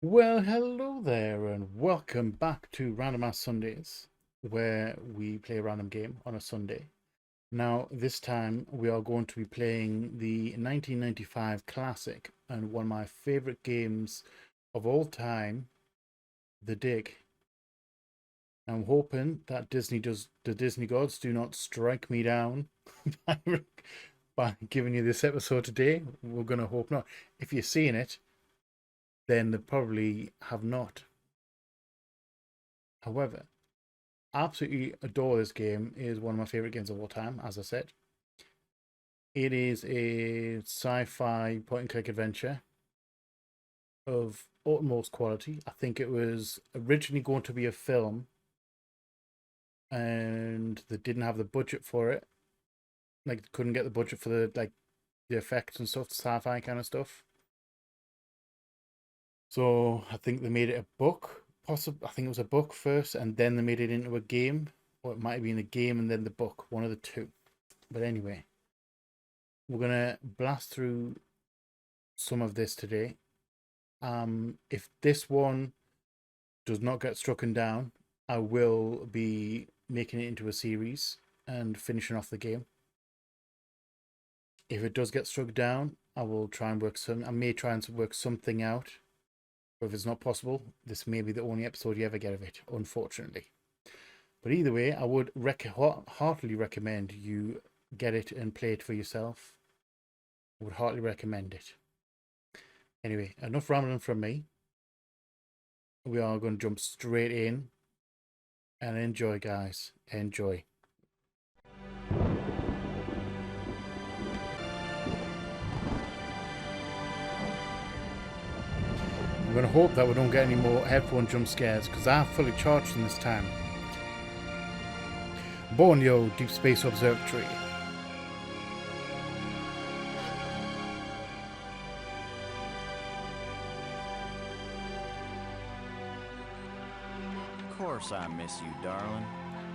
Well, hello there, and welcome back to Random Ass Sundays, where we play a random game on a Sunday. Now, this time we are going to be playing the 1995 classic and one of my favorite games of all time, The Dig. I'm hoping that the Disney gods do not strike me down by, by giving you this episode today. We're going to hope not. If you're seeing it, then they probably have not. However, absolutely adore this game. It is one of my favorite games of all time, as I said. It is a sci-fi point-and-click adventure of utmost quality. I think it was originally going to be a film, and they didn't have the budget for it. Like, couldn't get the budget for the effects and stuff, sci-fi kind of stuff. So I think they made it a book. I think it was a book first, and then they made it into a game, or it might have been a game and then the book, one of the two. But anyway, we're gonna blast through some of this today. If this one does not get strucken down, I will be making it into a series and finishing off the game. If it does get struck down, I will try and I may try and work something out. But if it's not possible, this may be the only episode you ever get of it, unfortunately. But either way, I would heartily recommend you get it and play it for yourself. I would heartily recommend it. Anyway, enough rambling from me. We are going to jump straight in and enjoy, guys. Enjoy. I'm going to hope that we don't get any more headphone jump scares, because I have fully charged them this time. Borneo Deep Space Observatory. Of course I miss you, darling.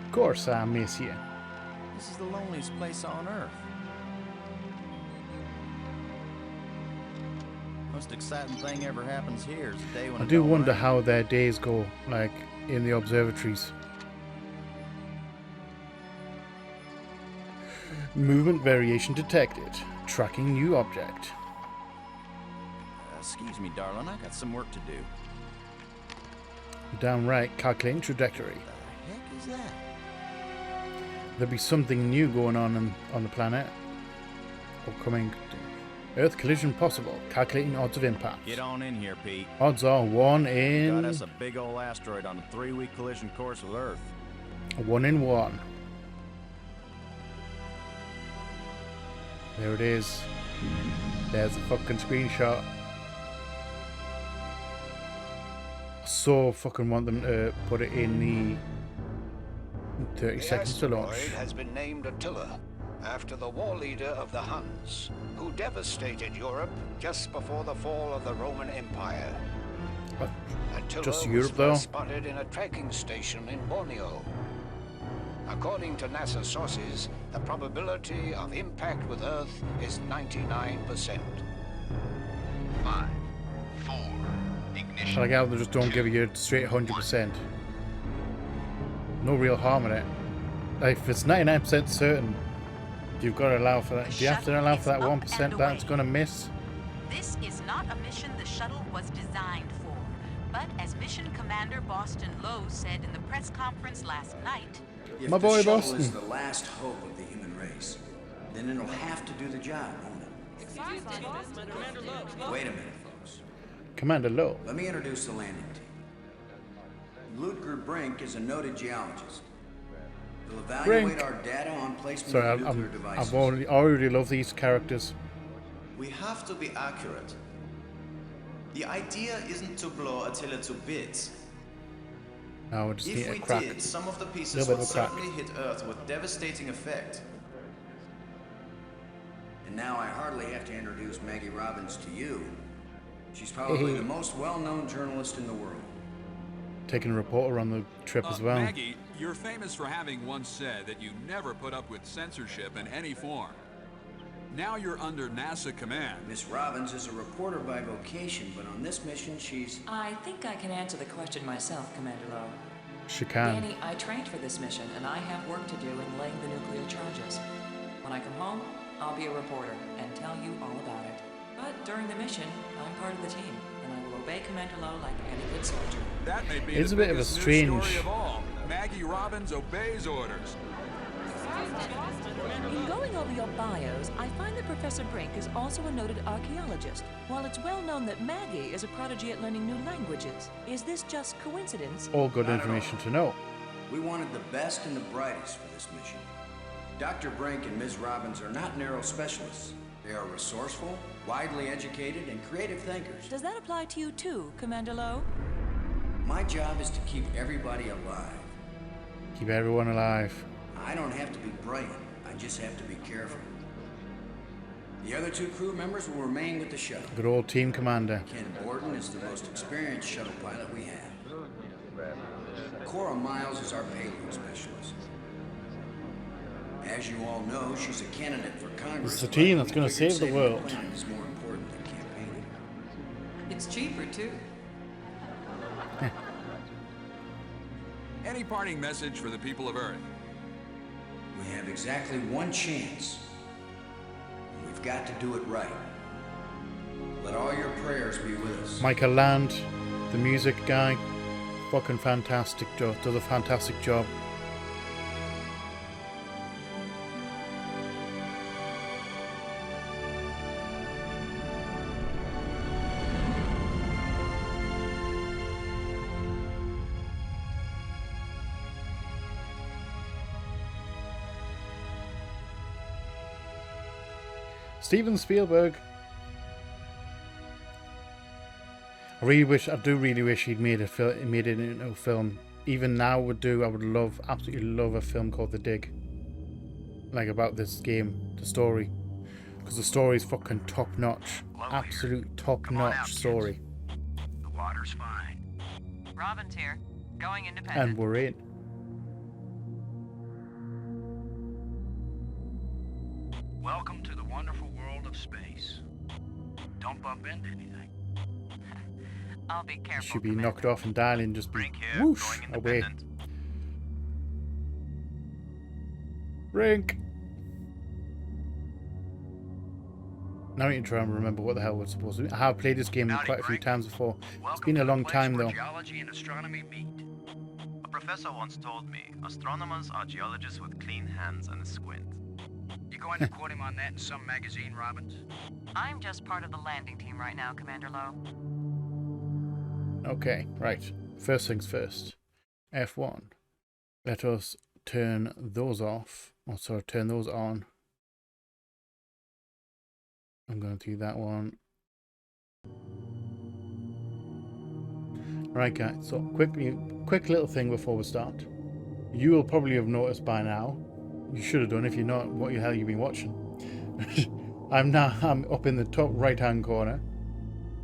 Of course I miss you. This is the loneliest place on Earth. Most exciting thing ever happens here is the day when I do wonder how their days go, like in the observatories. Movement variation detected. Tracking new object. Excuse me, darling. I got some work to do. Damn right, calculating trajectory. What the heck is that? There'll be something new going on the planet. Upcoming Earth collision possible. Calculating odds of impact. Get on in here, Pete. Odds are 1 in... Got us a big old asteroid on a 3-week collision course with Earth. 1 in 1. There it is. There's a fucking screenshot. I so fucking want them to put it in the 30 seconds to launch. The asteroid has been named Attila, after the war leader of the Huns, who devastated Europe just before the fall of the Roman Empire. Attila Just was Europe, though? first spotted in a tracking station in Borneo. According to NASA sources, the probability of impact with Earth is 99%. 5, 4, ignition. I like how they just don't give you a straight 100%. No real harm in it. Like, if it's 99% certain, you've got to allow for that. Do you have to allow for that 1% that's going to miss? This is not a mission the shuttle was designed for. But as Mission Commander Boston Lowe said in the press conference last night, My boy If the shuttle Boston. is the last hope of the human race, then it'll have to do the job, won't it? Wait a minute, folks. Commander Lowe. Let me introduce the landing team. Ludger Brink is a noted geologist. He'll evaluate Brink. our data on placement Sorry, of nuclear devices. I've already love these characters. We have to be accurate. The idea isn't to blow Attila to bits. Now we just need If a we crack. did, some of the pieces Little bit would of a crack. certainly hit Earth with devastating effect. And now I hardly have to introduce Maggie Robbins to you. She's probably Hey. the most well-known journalist in the world. Taking a reporter on the trip as well. Maggie, you're famous for having once said that you never put up with censorship in any form. Now you're under NASA command. Miss Robbins is a reporter by vocation, but on this mission, she's... I think I can answer the question myself, Commander Lowe. She can. Danny, I trained for this mission, and I have work to do in laying the nuclear charges. When I come home, I'll be a reporter and tell you all about it. But during the mission, I'm part of the team, and I will obey Commander Lowe like any good soldier. That may be It's the a bit of a biggest news strange... story of all. Maggie Robbins obeys orders. In going over your bios, I find that Professor Brink is also a noted archaeologist. While it's well known that Maggie is a prodigy at learning new languages, is this just coincidence? All good information to know. We wanted the best and the brightest for this mission. Dr. Brink and Ms. Robbins are not narrow specialists. They are resourceful, widely educated, and creative thinkers. Does that apply to you too, Commander Lowe? My job is to keep everybody alive. Keep everyone alive. I don't have to be brilliant. I just have to be careful. The other two crew members will remain with the shuttle. Good old team commander. Ken Borden is the most experienced shuttle pilot we have. Cora Miles is our payload specialist. As you all know, she's a candidate for Congress. It's a team that's but going we to save the figured world. saving planet is more important than campaigning. It's cheaper, too. Any parting message for the people of Earth? We have exactly one chance. And we've got to do it right. Let all your prayers be with us. Michael Land, the music guy, fucking fantastic job. Does a fantastic job. Stephen Spielberg. I do really wish he'd made it into a film. Even now would do. I would absolutely love a film called The Dig. Like about this game, the story. Because the story is fucking top notch. Absolute top notch story. The water's fine. Robin's here. Going independent. And we're in. Welcome to the wonderful world of space. Don't bump into anything. I'll be careful. Should be Commander. knocked off and dial and just be Brink here, whoosh going away. independent. Brink. Now I need to try and remember what the hell we're supposed to do. I have played this game Howdy, quite a few Brink. times before. Welcome been a to the long place time, where though. Geology and astronomy meet. A professor once told me, astronomers are geologists with clean hands and a squint. You going to quote him on that in some magazine, Robbins? I'm just part of the landing team right now, Commander Lowe. Okay, right. First things first. F1. Let us turn those off. Or sorry, turn those on. I'm going to do that one. Right, guys. So quick little thing before we start. You will probably have noticed by now. You should have done if you're not. What the hell you been watching? I'm up in the top right hand corner,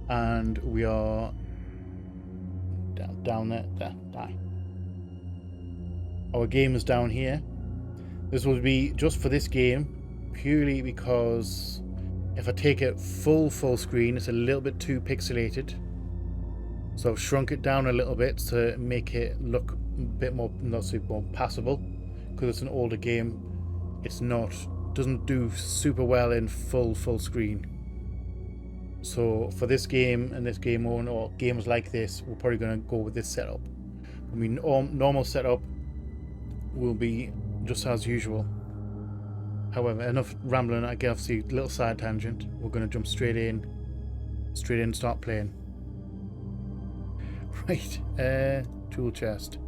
and we are down there. Die. Our game is down here. This will be just for this game, purely because if I take it full screen, it's a little bit too pixelated. So I've shrunk it down a little bit to make it look a bit more, not super more passable. Because it's an older game, doesn't do super well in full screen. So for this game and this game on, or games like this, we're probably going to go with this setup. I mean, normal setup will be just as usual. However, enough rambling. I guess a little side tangent. We're going to jump straight in, and start playing. Right, tool chest.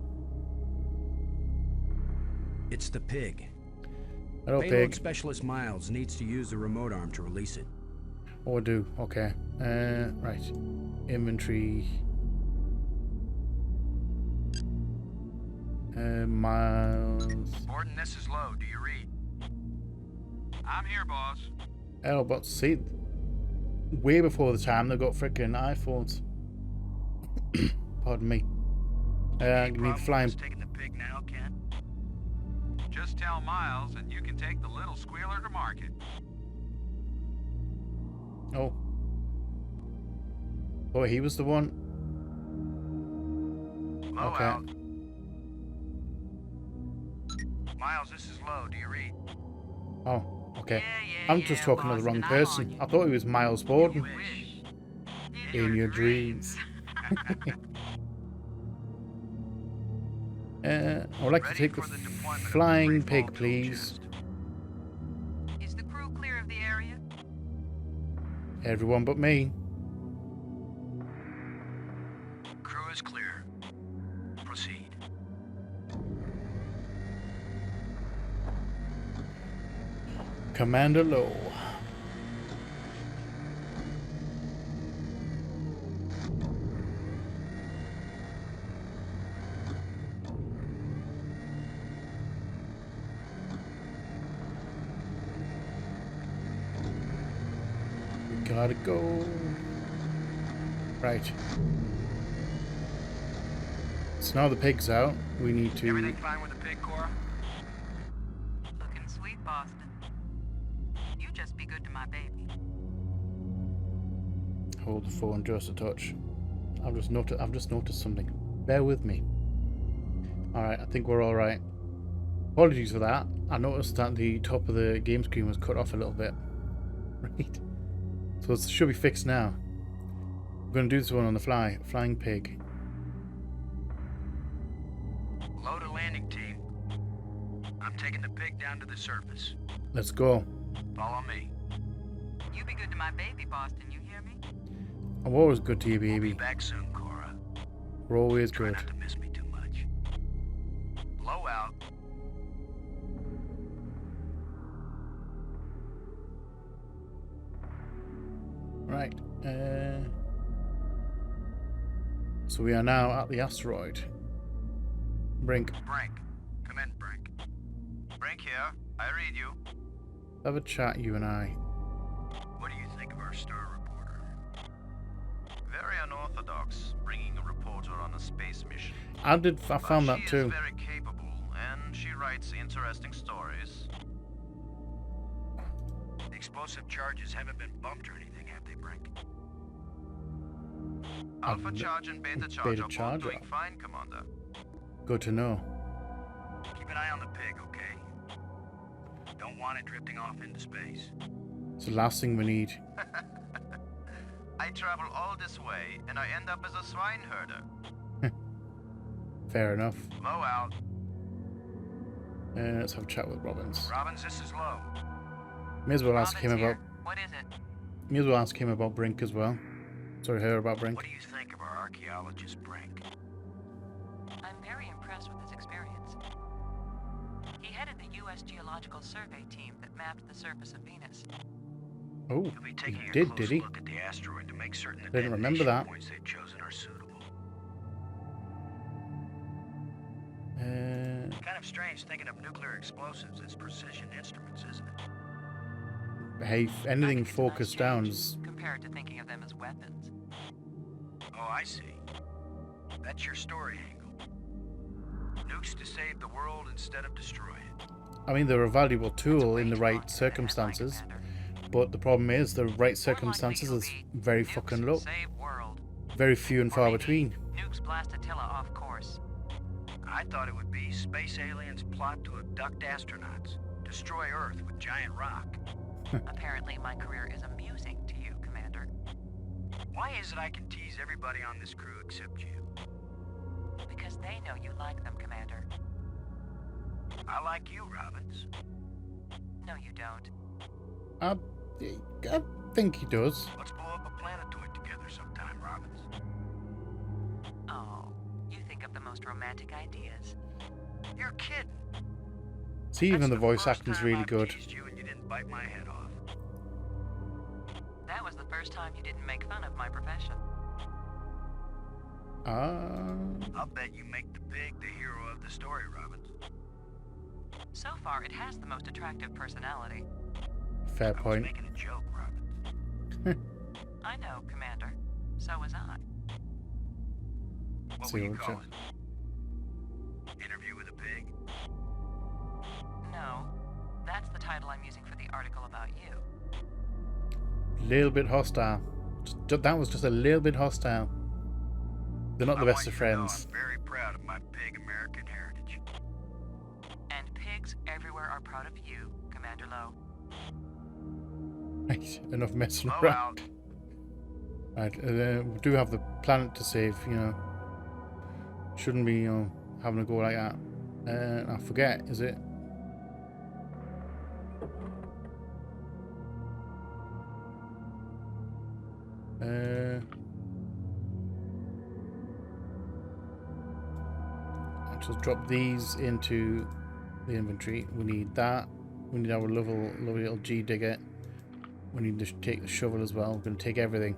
It's the pig. Hello, Payload pig. specialist Miles needs to use the remote arm to release it. Oh, I do. Okay. Right. Inventory. Miles. Borden, this is Lowe. Do you read? I'm here, boss. Oh, but see, way before the time they got freaking iPhones. Pardon me. I need flying. Taking the pig now, Ken? Just tell Miles and you can take the little squealer to market. Oh. Oh, he was the one. Low Okay. out. Miles, this is Low. Do you read? Oh, okay. Yeah, I'm just talking to the wrong person. I thought he was Miles Borden. In your dreams. I would like to take the flying pig, please. Is the crew clear of the area? Everyone but me. Crew is clear. Proceed. Commander Low. We gotta go. Right. So now the pig's out. We need to. Everything fine with the pig, Cora? Looking sweet, Boston. You just be good to my baby. Hold the phone just a touch. I've just noticed something. Bear with me. Alright, I think we're alright. Apologies for that. I noticed that the top of the game screen was cut off a little bit. Right. So it should be fixed now. We're going to do this one on the fly. Flying pig. Low to landing team. I'm taking the pig down to the surface. Let's go. Follow me. You be good to my baby, Boston. You hear me? I'm always good to you, baby. We'll be back soon, Cora. We're always Try good. not to miss me too much. Low out. Right. So we are now at the asteroid. Brink. Brink. Come in, Brink. Brink here. I read you. Have a chat, you and I. What do you think of our star reporter? Very unorthodox, bringing a reporter on a space mission. I found that She too. is very capable, and she writes interesting stories. The explosive charges haven't been bumped or anything, have they, Brink? Alpha charge and beta charge are both doing fine, Commander. Good to know. Keep an eye on the pig, okay? Don't want it drifting off into space. It's the last thing we need. I travel all this way, and I end up as a swine herder. Fair enough. Low out. Let's have a chat with Robbins. Robbins, this is Low. May as well ask him about. What is it? May as well ask him about Brink as well. Sorry, her about Brink. What do you think of our archaeologist, Brink? I'm very impressed with his experience. He headed the U.S. Geological Survey team that mapped the surface of Venus. Oh, He'll be taking he a did close he? look at the asteroid to make certain the Didn't remember that. points they've chosen are suitable. Kind of strange thinking of nuclear explosives as precision instruments, isn't it? Hey, anything focused down is. Compared to thinking of them as weapons. Oh, I see. That's your story angle. Nukes to save the world instead of destroy it. I mean, they're a valuable tool in the right circumstances, but the problem is the right circumstances is very fucking low. Very few and far between. Nukes blast Attila off course. I thought it would be space aliens plot to abduct astronauts, destroy Earth with giant rock. Apparently, my career is amusing to you, Commander. Why is it I can tease everybody on this crew except you? Because they know you like them, Commander. I like you, Robbins. No, you don't. I think he does. Let's blow up a planetoid together sometime, Robbins. Oh, you think of the most romantic ideas. You're kidding. See, even the voice First acting's time really I've good. teased you and you didn't bite my head off. That was the first time you didn't make fun of my profession. I'll bet you make the pig the hero of the story, Robbins. So far, it has the most attractive personality. Fair I was point. making a joke, Robbins. I know, Commander. So was I. What See will you what call you- it? Interview with a pig? No, that's the title I'm using for the article about you. Little bit hostile. That was just a little bit hostile. They're not the best of friends. I'm very proud of my pig American heritage. And pigs everywhere are proud of you, Commander Lowe. Right, enough messing Lowe around. out. Right, we do have the planet to save, you know. Shouldn't be, you know, having a go like that. I forget, is it? I'll just drop these into the inventory. We need that. We need our lovely little G digger. We need to take the shovel as well. We're going to take everything.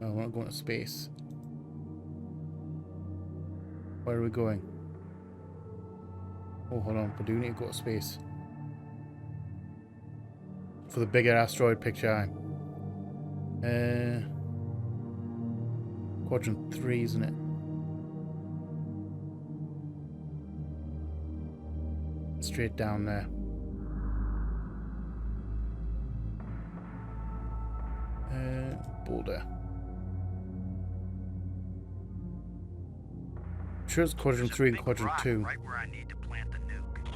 Oh, we're not going to space. Where are we going? Oh, hold on. We do need to go to space. For the bigger asteroid picture. Quadrant 3, isn't it? Straight down there. Boulder. I'm sure it's quadrant 3 and quadrant 2. Right where I need to plant the nuke.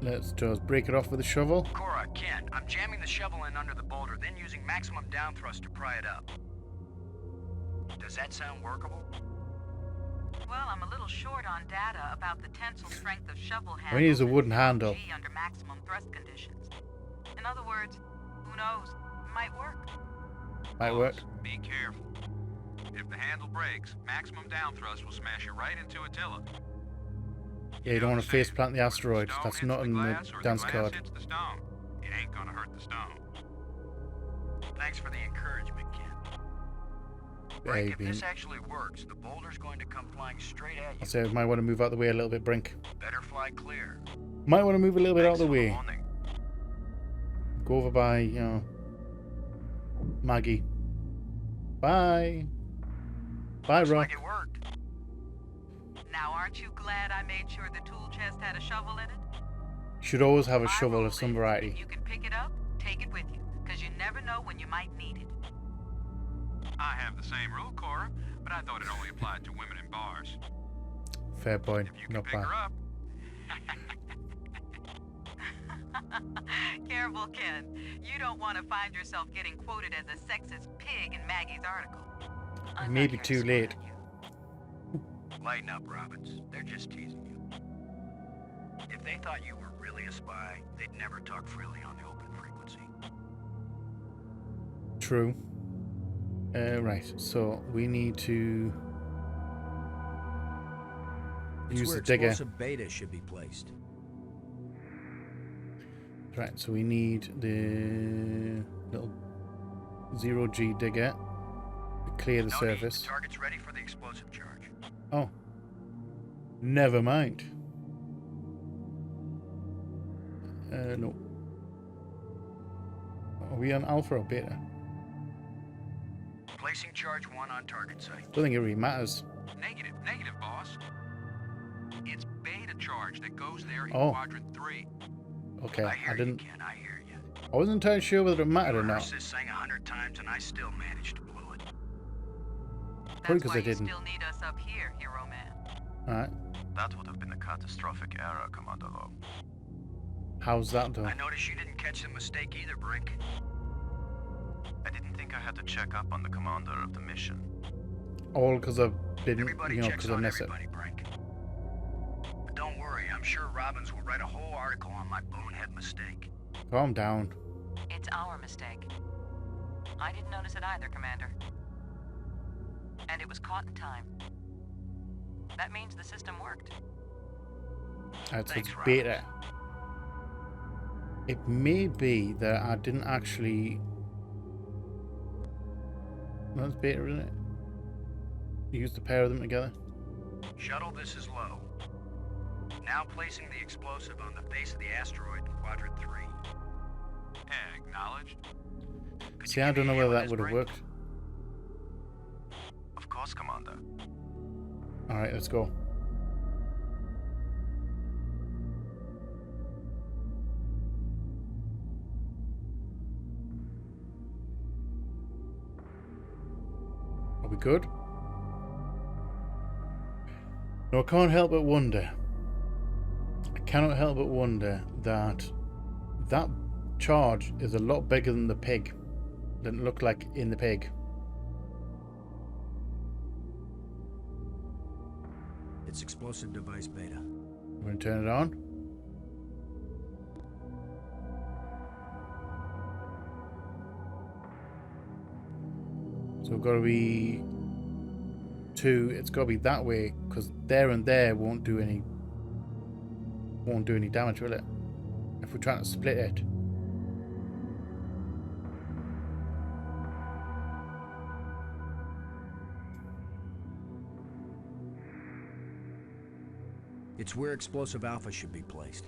Let's just break it off with a shovel. Cora, Ken, I'm jamming the shovel in under the boulder, then using maximum down thrust to pry it up. Does that sound workable? Well, I'm a little short on data about the tensile strength of shovel handles. We use a wooden handle. Under maximum thrust conditions. In other words, who knows? It might work. Might work. Be careful. If the handle breaks, maximum down thrust will smash you right into Attila. Yeah, you don't want to face plant the asteroid. That's not in the dance card. Hits the stone. It ain't gonna hurt the stone. Thanks for the encouragement, Ken. Brink, if this actually works, the boulder's going to come flying straight at you. I say we might want to move out the way a little bit, Brink. Better fly clear. Might want to move a little bit out of the Thanks for way. warning. Go over by, you know, Maggie. Bye. Bye, Looks Rock. like it worked. Now, aren't you glad I made sure the tool chest had a shovel in it? Should always have a My shovel rule of some is, variety. if you can pick it up, take it with you, because you never know when you might need it. I have the same rule, Cora, but I thought it only applied to women in bars. Fair point. If you can Not pick bad. her up. Careful, Ken. You don't want to find yourself getting quoted as a sexist pig in Maggie's article. I'm not Maybe here to too swear late. on you. Lighten up, Robbins. They're just teasing you. If they thought you were really a spy, they'd never talk freely on the open frequency. True. Right, so we need to It's use where the digger. explosive beta should be placed. Right, so we need the little 0G digger to clear the No surface. need. The target's ready for the explosive charge. Oh. Never mind. No. Are we on alpha or beta? Placing charge 1 on target site. Don't think it really matters. Negative, boss. It's beta charge that goes there in Oh. quadrant 3. Okay, I hear I didn't. you, Ken. I hear you. I wasn't entirely sure whether it mattered or You not. rehearsed this thing 100 times, and I still managed to blow it. Probably That's because why I you didn't. still need us up here, hero man. Alright. That would have been a catastrophic error, Commander Lowe. How's that though? I noticed you didn't catch the mistake either, Brink. I didn't think I had to check up on the commander of the mission. All because I didn't, Everybody you know, checks because I on missed it. everybody, Brink. But don't worry, I'm sure Robbins will write a whole article on my bonehead mistake. Calm down. It's our mistake. I didn't notice it either, Commander. And it was caught in time. That means the system worked. That's Thanks, it's Robbins. beta. It may be that I didn't actually. That's beta, isn't it? Use the pair of them together. Shuttle, this is Low. Now placing the explosive on the face of the asteroid in quadrant 3. Acknowledged. Could See, you I give don't me know a whether hand that with would have this, worked. boss, Commander. Alright, let's go. Are we good? No, I can't help but wonder. I cannot help but wonder that that charge is a lot bigger than the pig. Than it looked like in the pig. It's explosive device beta. I'm going to turn it on. So we've got to be 2. It's got to be that way because there and there won't do any damage, will it? If we're trying to split it. It's where explosive alpha should be placed.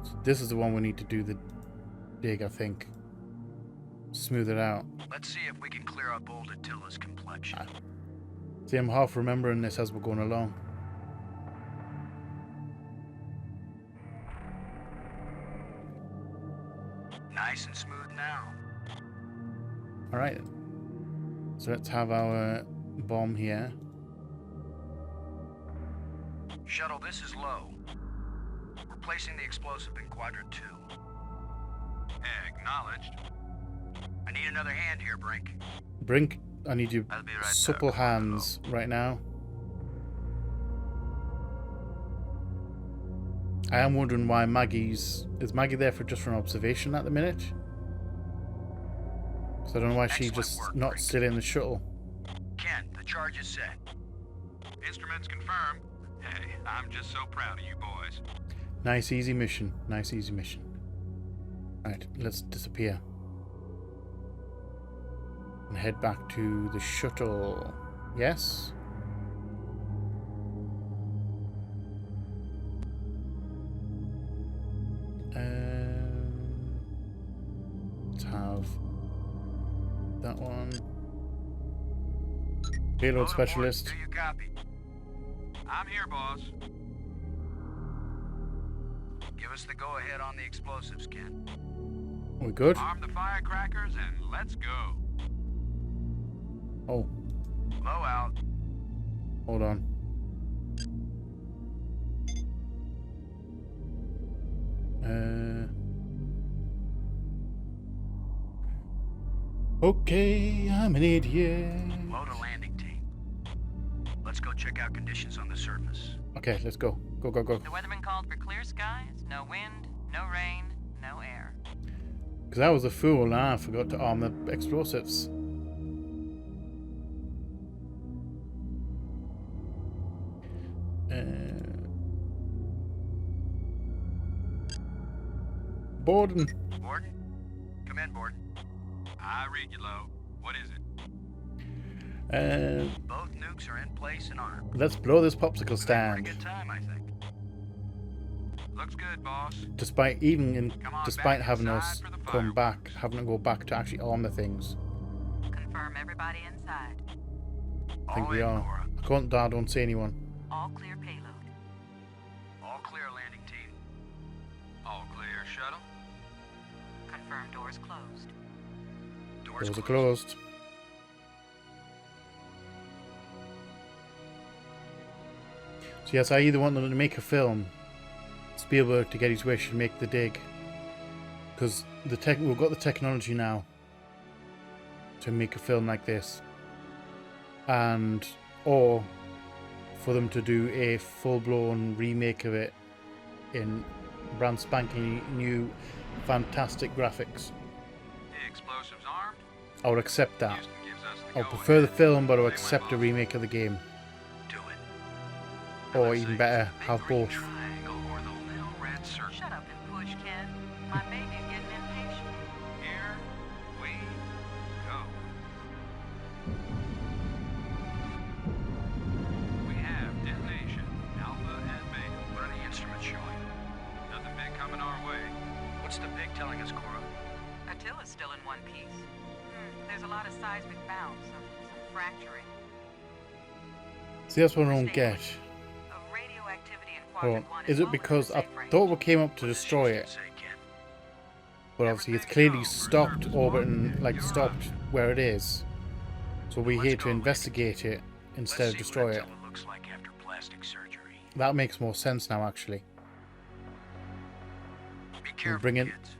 So this is the one we need to do the dig, I think. Smooth it out. Let's see if we can clear up old Attila's complexion. See, I'm half remembering this as we're going along. Nice and smooth now. Alright. So let's have our bomb here. Shuttle, this is low. We're placing the explosive in quadrant 2. Acknowledged. I need another hand here, Brink. Brink, I need you I'll be right supple there. hands right now. I am wondering why is Maggie there for just for an observation at the minute? So I don't know why she's just work, not Brink. still in the shuttle. Ken, the charge is set. Instruments confirmed. Hey, I'm just so proud of you boys. Nice easy mission. Nice easy mission. Right, let's disappear. And head back to the shuttle. Yes? Let's have that one. Payload specialist. Do you copy? I'm here, boss. Give us the go-ahead on the explosives, Ken. We good? Arm the firecrackers and let's go. Oh, Low out. hold on. Okay, I'm an idiot. Load a landing team. Let's go check out conditions on the surface. Okay, let's go. Go, go, go. The weatherman called for clear skies, no wind, no rain, no air. Because I was a fool and I forgot to arm the explosives. Borden. Borden? Come in, Borden. I read you low. What is it? Both nukes are in place and armed. Let's blow this popsicle Pretty stand. good time, I think. Looks good, boss. Despite having us come back, having to go back to actually arm the things. Confirm everybody inside. I think All we in, are. Cora. I don't see anyone. All clear payload. All clear landing team. All clear, shuttle. Confirm doors closed. Doors Doors are closed. closed. So yes, I either want them to make a film, Spielberg to get his wish and make the dig, because we've got the technology now to make a film like this, or for them to do a full-blown remake of it in brand spanking new, fantastic graphics. The explosives armed. I would accept that. Houston gives us the I would go-ahead. prefer the film, but I would They accept went a low. remake of the game. Do it. Or even better, have both. Triangle or the little red circle. Shut up and push, Ken. My baby's getting impatient. Here we go. We have detonation, alpha and beta. What are the instruments showing? Nothing big coming our way. What's the pig telling us, Cora? Attila's still in one piece. There's there's a lot of seismic bounce, some fracturing. See, that's what I don't get. Radioactivity in Oh, quadrant 1 is it because I thought we came up to destroy it? But obviously it's clearly stopped orbiting, like stopped where it is. So we're here to investigate it instead of destroy it. Looks like after plastic surgery. That makes more sense now, actually. Be careful, bring it. kids.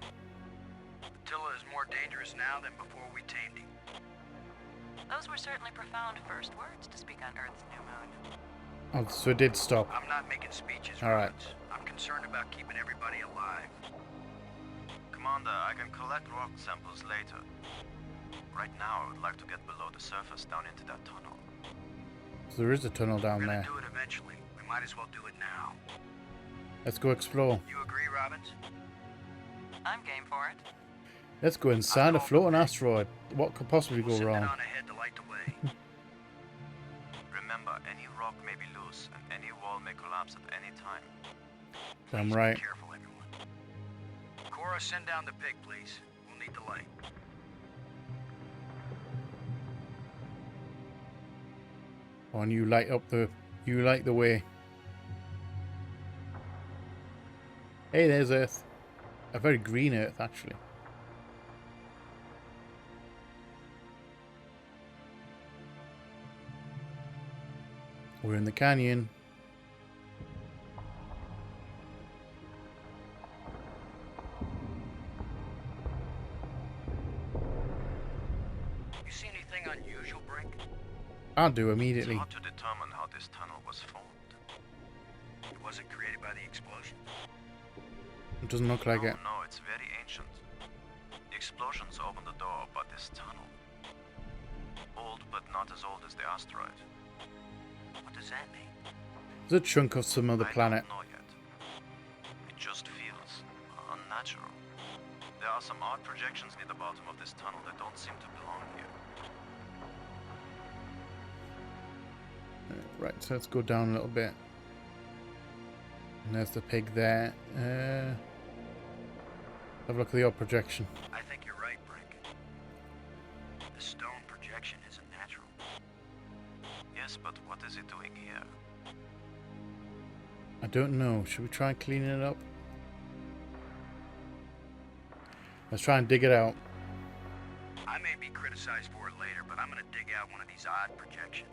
Attila is more dangerous now than before we tamed him. Those were certainly profound first words to speak on Earth's new moon. Oh, so it did stop. I'm not making speeches, all right. I'm concerned about keeping everybody alive. Commander, I can collect rock samples later. Right now, I would like to get below the surface down into that tunnel. So there is a tunnel down We're there. gonna do it eventually. We might as well do it now. Let's go explore. You agree, Robbins? I'm game for it. Let's go inside a floating asteroid. What could possibly go wrong? On ahead to light the way. Remember, any rock may be loose, and any wall may collapse at any time. I'm right. Be careful, everyone. Cora, send down the pig, please. We'll need the light. Oh, and you light the way. Hey, there's Earth. A very green Earth, actually. We're in the canyon. You see anything unusual, Brink? I'll do immediately. It's hard to determine how this tunnel was formed. It wasn't created by the explosion. It doesn't look like it. No, it's very ancient. The explosions opened the door, but this tunnel... Old, but not as old as the asteroid. What does that mean? It's a chunk of some other planet. I don't know yet. It just feels unnatural. There are some odd projections near the bottom of this tunnel that don't seem to belong here. Right, so let's go down a little bit. And there's the pig there. Have a look at the odd projection. I think you're right, Brink. The stone projection isn't natural. Yes, but what is it doing here? I don't know. Should we try cleaning it up? Let's try and dig it out. I may be criticized for it later, but I'm gonna dig out one of these odd projections.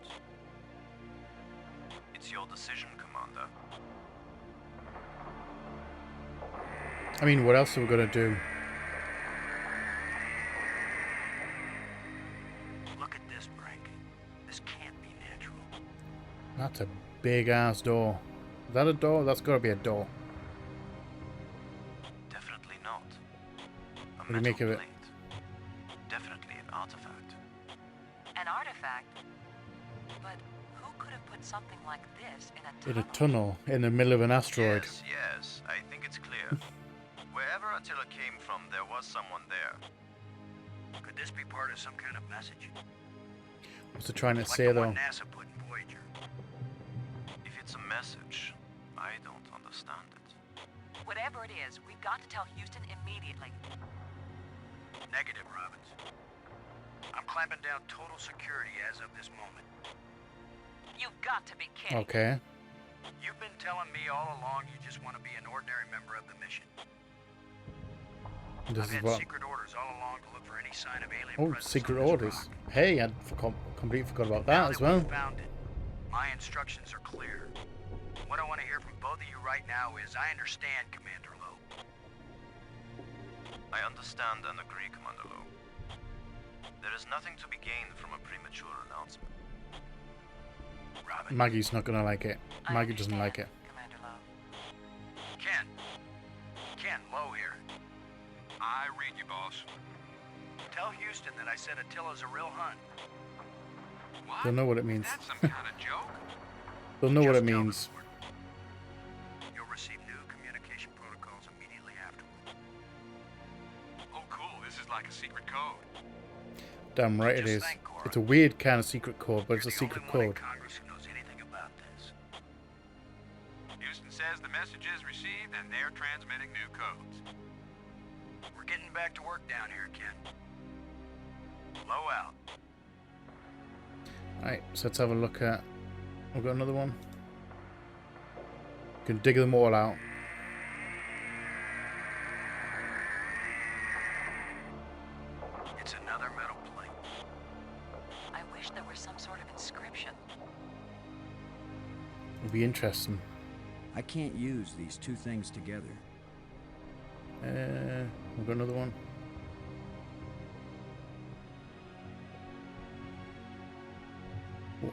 It's your decision, Commander. I mean, what else are we gonna do? Look at this, Brink. This can't be natural. That's a big ass door. Is that a door? That's gotta be a door. Definitely not. What do you make of it? Definitely an artifact. An artifact? But who could have put something like this in a tunnel? In a tunnel in the middle of an asteroid. Yes, I think it's clear. Wherever Attila came from, there was someone there. Could this be part of some kind of message? What's it trying to Like say, the though? one NASA put in Voyager. If it's a message, I don't understand it. Whatever it is, we've got to tell Houston immediately. Negative, Robbins. I'm clamping down total security as of this moment. You've got to be kidding. Okay. You've been telling me all along you just want to be an ordinary member of the mission. This I've is had what. secret orders all along to look for any sign of alien Oh, presence secret on this orders. rock. Hey, I completely forgot about Now that as well. we've found it, my instructions are clear. What I want to hear from both of you right now is, I understand, Commander Lowe. I understand and agree, Commander Lowe. There is nothing to be gained from a premature announcement. Robin. Maggie's not gonna like it. Maggie doesn't like it. Commander Lowe. Ken Lowe here. I read you, boss. Tell Houston that I said Attila's a real hunt. What? They'll know what it means. That's some kind of joke. They'll know what it Just tell means. them. You'll receive new communication protocols immediately afterward. Oh, cool. This is like a secret code. Damn right it is. It's a weird kind of secret code, but it's a secret code. Congress who knows anything about this. Houston says the message is received and they're transmitting new codes. We're getting back to work down here, Ken. Blow out. Right, so let's have a look at... We've got another one. You can dig them all out. It's another metal plate. I wish there were some sort of inscription. It'll be interesting. I can't use these two things together. We've got another one.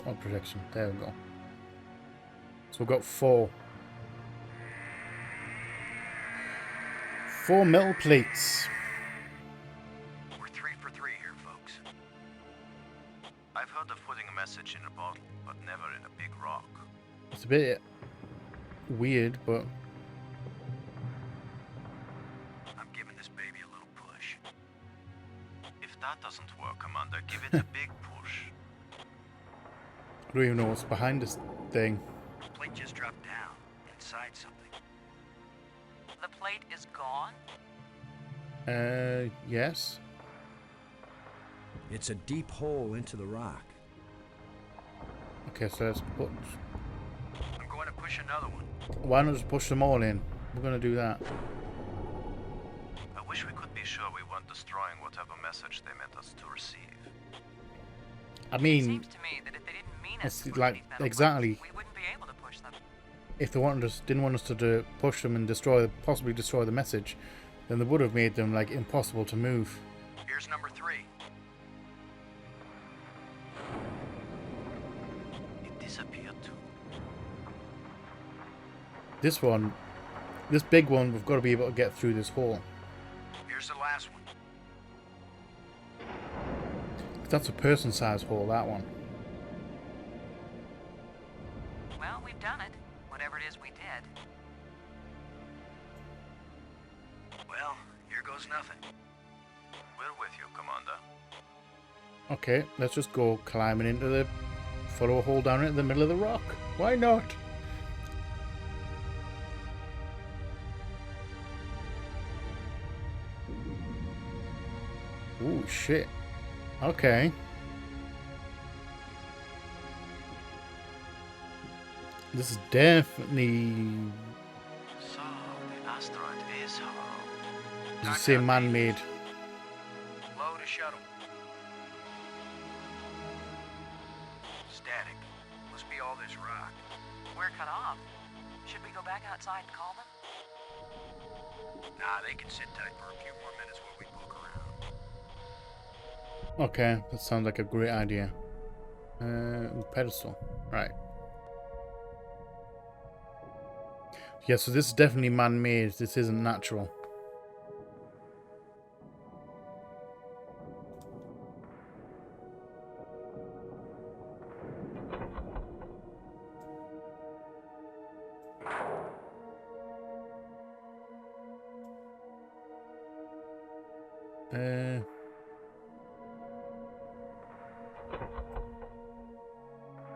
Oh, protection. There we go. So we've got 4. 4 metal plates. We're 3 for 3 here, folks. I've heard of putting a message in a bottle, but never in a big rock. It's a bit weird, but... I'm giving this baby a little push. If that doesn't work, Commander, give it a big push. I don't even know what's behind this thing. The plate just dropped down, inside something. The plate is gone? Yes. It's a deep hole into the rock. Okay, so let's put... I'm going to push another one. Why not just push them all in? We're going to do that. I wish we could be sure we weren't destroying whatever message they meant us to receive. I mean... Seems to me that if they didn't mean us it's to push like, these metal exactly. plates, we wouldn't be able to push them. If they didn't want us to push them and possibly destroy the message, then they would have made them like impossible to move. Here's number 3. It disappeared too. This big one, we've got to be able to get through this hole. Here's the last one. That's a person-sized hole, that one. Well, we've done it. Whatever it is we did. Well, here goes nothing. We're with you, Commander. Okay, let's just go climbing into the... Follow a hole down in the middle of the rock. Why not? Ooh, shit. Okay. This is definitely... So, the asteroid is hollow. As you say, man-made. Load a shuttle. Static. Must be all this rock. We're cut off. Should we go back outside and call them? Nah, they can sit tight for a few more minutes while we poke around. Okay, that sounds like a great idea. Pedestal. Right. Yeah, so this is definitely man-made. This isn't natural.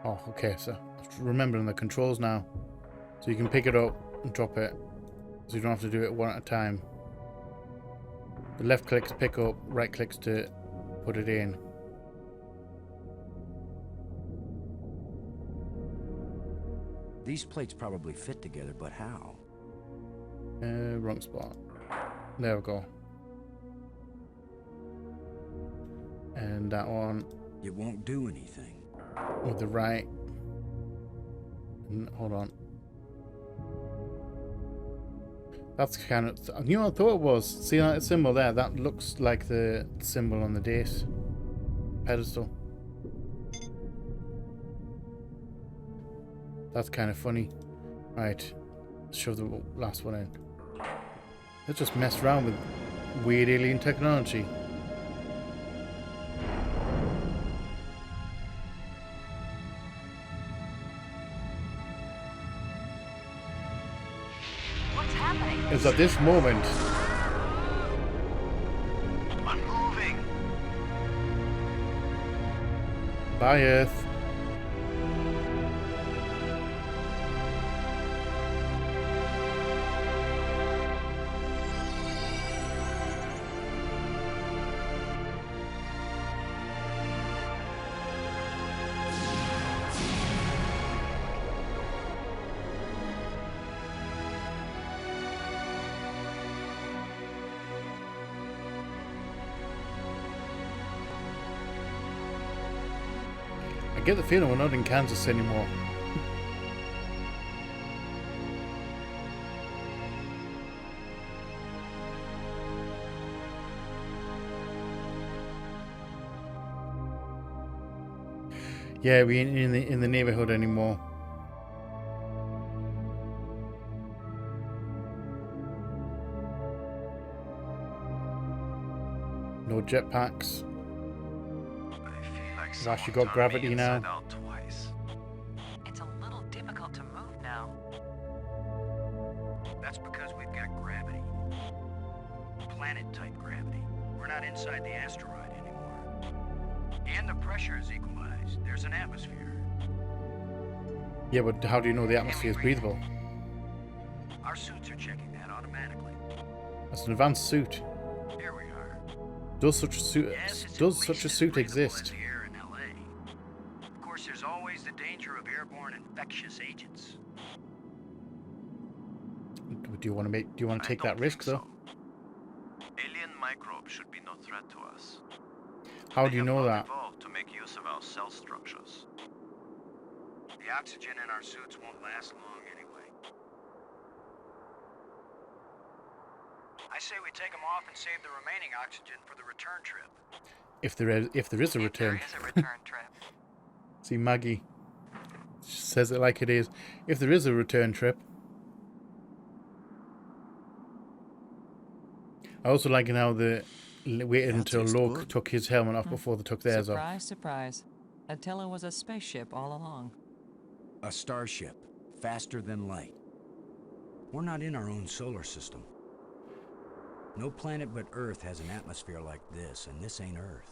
Oh, okay, so remembering the controls now. So you can pick it up and drop it. So you don't have to do it one at a time. The left clicks pick up, right clicks to put it in. These plates probably fit together, but how? Wrong spot. There we go. And that one. It won't do anything. With the right. Hold on. That's kind of... You know what I thought it was? See that symbol there? That looks like the symbol on the date pedestal. That's kind of funny. Right. Let's shove the last one in. Let's just mess around with weird alien technology. Is at this moment. Unmoving. Bye, Earth. I get the feeling we're not in Kansas anymore. Yeah, we ain't in the neighborhood anymore. No jetpacks. I've actually got gravity now. It's a little difficult to move now. That's because we've got gravity. Planet-type gravity. We're not inside the asteroid anymore. And the pressure is equalized. There's an atmosphere. Yeah, but how do you know the atmosphere is breathable? Our suits are checking that automatically. That's an advanced suit. Here we are. Does such a suit exist? Here in LA. Of course, there's always the danger of airborne infectious agents. Do you want to take that risk though? Alien microbes should be no threat to us. How do you know that? Evolved to make use of our cell structures. The oxygen in our suits won't last long anyway. I say we take them off and save the remaining oxygen for the return trip. If there is a return. Trip. See, Maggie says it like it is. If there is a return trip. I also like how they waited until Loke took his helmet off before they took theirs off. Surprise, surprise. Attila was a spaceship all along. A starship, faster than light. We're not in our own solar system. No planet but Earth has an atmosphere like this, and this ain't Earth.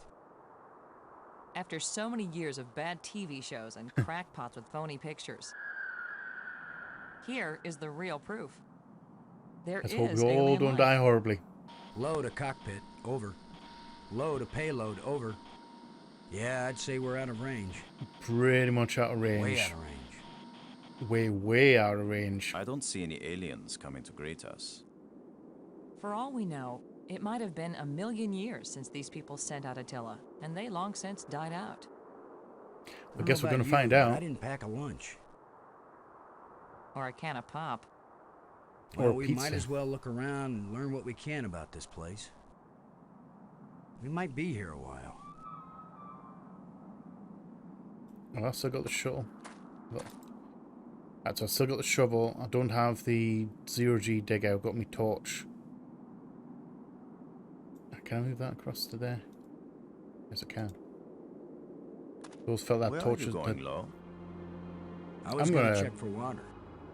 After so many years of bad TV shows and crackpots with phony pictures, here is the real proof. Let's hope we all don't die horribly. Load a cockpit, over. Load a payload, over. Yeah, I'd say we're out of range. Pretty much out of range. Way out of range. Way out of range. I don't see any aliens coming to greet us. For all we know, it might have been 1 million years since these people sent out Attila, and they long since died out. I guess we're going to find out. I didn't pack a lunch. Or a can of pop. Well, we might as well look around and learn what we can about this place. We might be here a while. Well, I still got the shuttle. Right, so I still got the shovel. I don't have the 0G digger. I've got my torch. Can I move that across to there? Yes, I can. Those felt that torch was going low. I was going to check for water.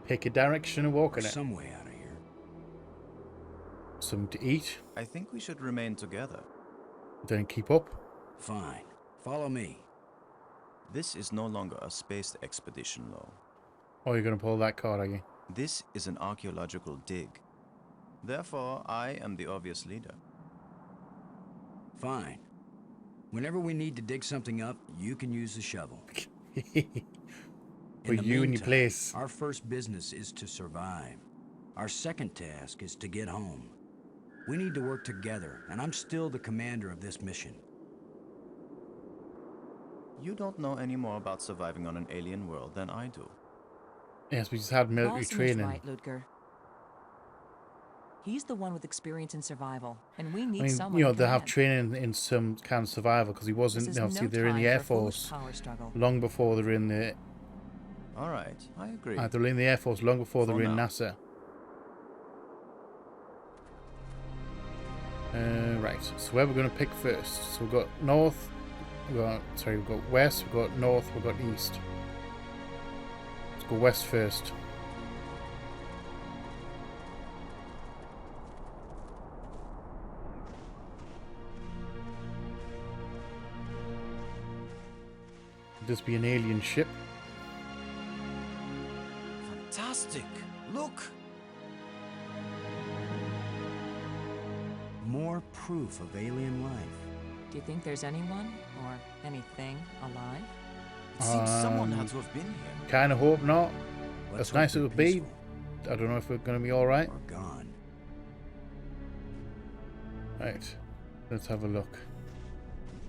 Pick a direction and walk in it. Some way out of here. Something to eat. I think we should remain together. Then keep up. Fine. Follow me. This is no longer a space expedition, Lo. Oh, you're going to pull that card, are you? This is an archaeological dig. Therefore, I am the obvious leader. Fine. Whenever we need to dig something up, you can use the shovel. For you and your place. Our first business is to survive. Our second task is to get home. We need to work together, and I'm still the commander of this mission. You don't know any more about surviving on an alien world than I do. Yes, we just had military training. Right, Ludger. He's the one with experience in survival, and we need someone. You know, they have training in some kind of survival because he wasn't. Obviously, they're in the Air Force long before they're in the. All right, I agree. They're in the Air Force long before they're in NASA. Right. So where we're going to pick first? So we've got north. We've got west. We've got north. We've got east. Let's go west first. Could this be an alien ship? Fantastic! Look! More proof of alien life. Do you think there's anyone or anything alive? It seems someone had to have been here. Kind of hope not. As nice as it would be, I don't know if we're going to be all right. We're gone. Right, let's have a look.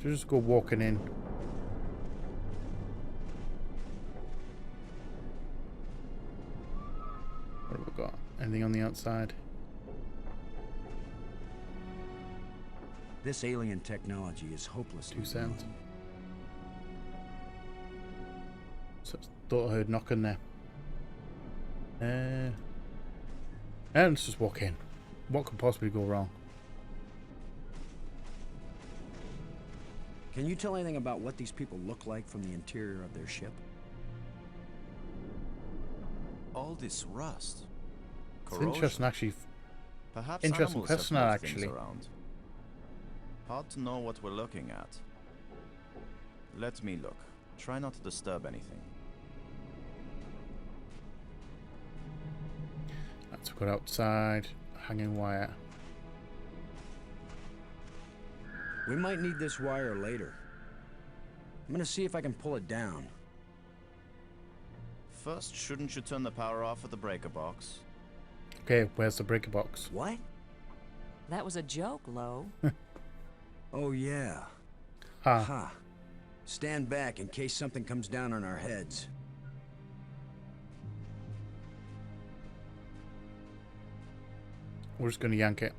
Just go walking in. Anything on the outside? This alien technology is hopelessly 2 cents. wrong. So, thought I heard knocking there. And let's just walk in. What could possibly go wrong? Can you tell anything about what these people look like from the interior of their ship? All this rust. It's interesting, actually. Perhaps Interesting animals have question, moved actually. things around. Hard to know what we're looking at. Let me look. Try not to disturb anything. Let's go outside. Hanging wire. We might need this wire later. I'm gonna see if I can pull it down. First, shouldn't you turn the power off at the breaker box? Okay, where's the breaker box? What? That was a joke, Lo. Oh, yeah. Ha. Ha. Stand back in case something comes down on our heads. We're just going to yank it.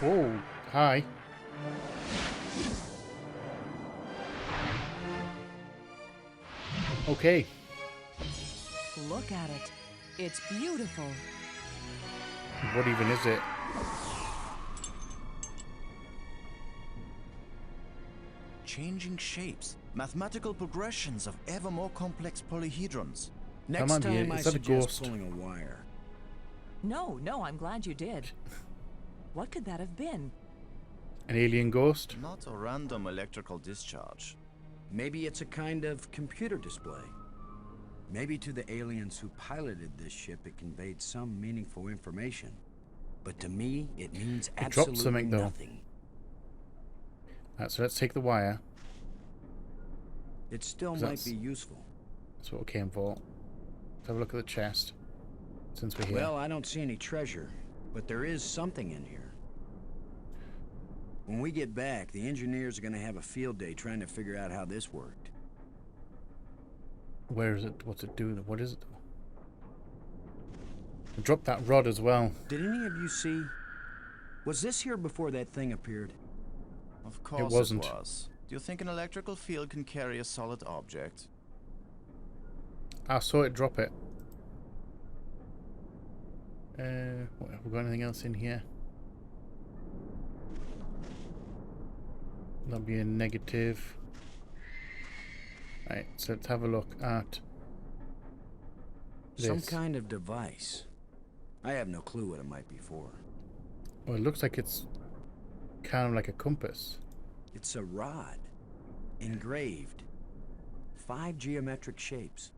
Whoa, hi. Okay. Look at it. It's beautiful. What even is it? Changing shapes, mathematical progressions of ever more complex polyhedrons. Next on, time I is that a suggest ghost? pulling a wire. No, I'm glad you did. What could that have been? An alien ghost? Not a random electrical discharge. Maybe it's a kind of computer display. Maybe to the aliens who piloted this ship it conveyed some meaningful information. But to me, it means It dropped absolutely something, though. nothing. Right, so let's take the wire. It still 'Cause might that's- be useful. That's what we came for. Let's have a look at the chest. Since we're here. Well, I don't see any treasure, but there is something in here. When we get back, the engineers are going to have a field day trying to figure out how this worked. Where is it? What's it doing? What is it? I dropped that rod as well. Did any of you see? Was this here before that thing appeared? Of course wasn't. it was. Do you think an electrical field can carry a solid object? I saw it drop it. Have we got anything else in here? That'll be a negative. Right, so let's have a look at this. Some kind of device. I have no clue what it might be for. Well, it looks like it's kind of like a compass. It's a rod. Engraved. 5 geometric shapes.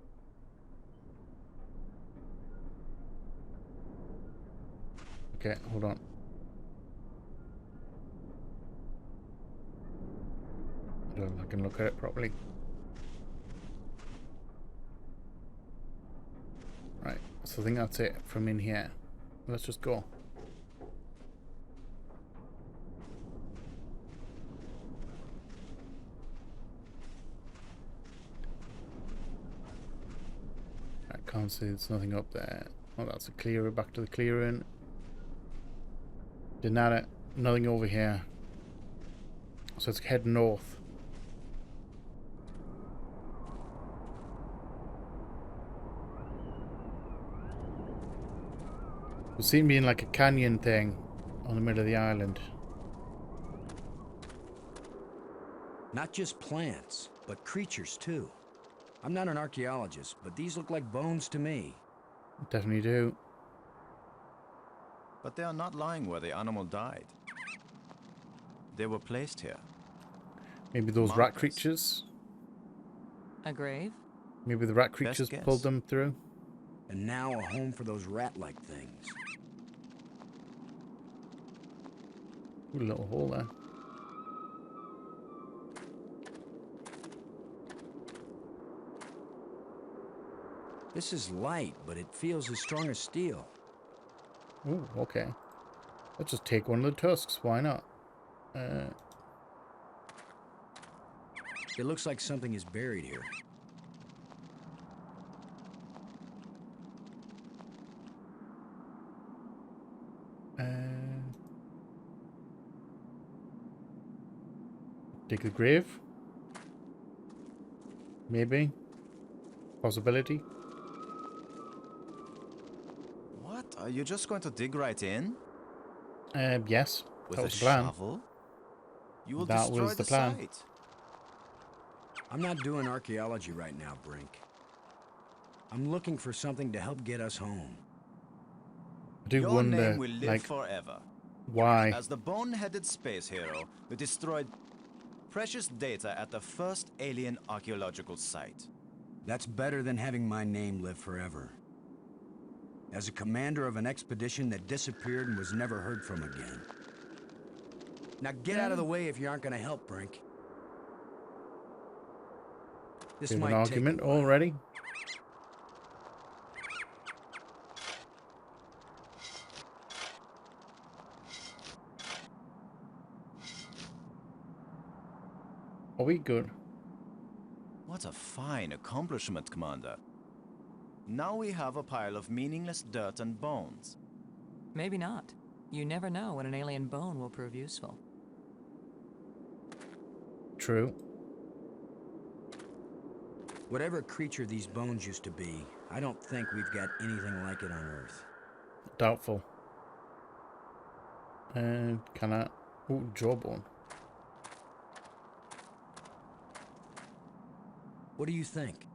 Okay, hold on. I don't know if I can look at it properly. Right, so I think that's it from in here. Let's just go. I can't see, there's nothing up there. Oh, that's a clearer, back to the clearing. Didn't it. Nothing over here. So let's head north. We seem to be in like a canyon thing on the middle of the island. Not just plants, but creatures too. I'm not an archaeologist, but these look like bones to me. Definitely do. But they are not lying where the animal died. They were placed here. Maybe those rat Markers. creatures. A grave? Maybe the rat creatures guess. pulled them through. And now a home for those rat-like things. Ooh, a little hole there. This is light, but it feels as strong as steel. Ooh, okay. Let's just take one of the tusks. Why not? It looks like something is buried here. Dig a grave? Maybe. Possibility. What? Are you just going to dig right in? Yes. With That a was the plan. shovel? You will That destroy was the the plan. site. I'm not doing archaeology right now, Brink. I'm looking for something to help get us home. I do Your wonder, name will live like, forever. why? As the bone-headed space hero who destroyed precious data at the first alien archaeological site. That's better than having my name live forever. As a commander of an expedition that disappeared and was never heard from again. Now get out of the way if you aren't gonna help, Brink. This We have might an take argument a while. already. Are we good? What a fine accomplishment, Commander. Now we have a pile of meaningless dirt and bones. Maybe not. You never know when an alien bone will prove useful. True. Whatever creature these bones used to be, I don't think we've got anything like it on Earth. Doubtful. Can I... Oh, jawbone. What do you think?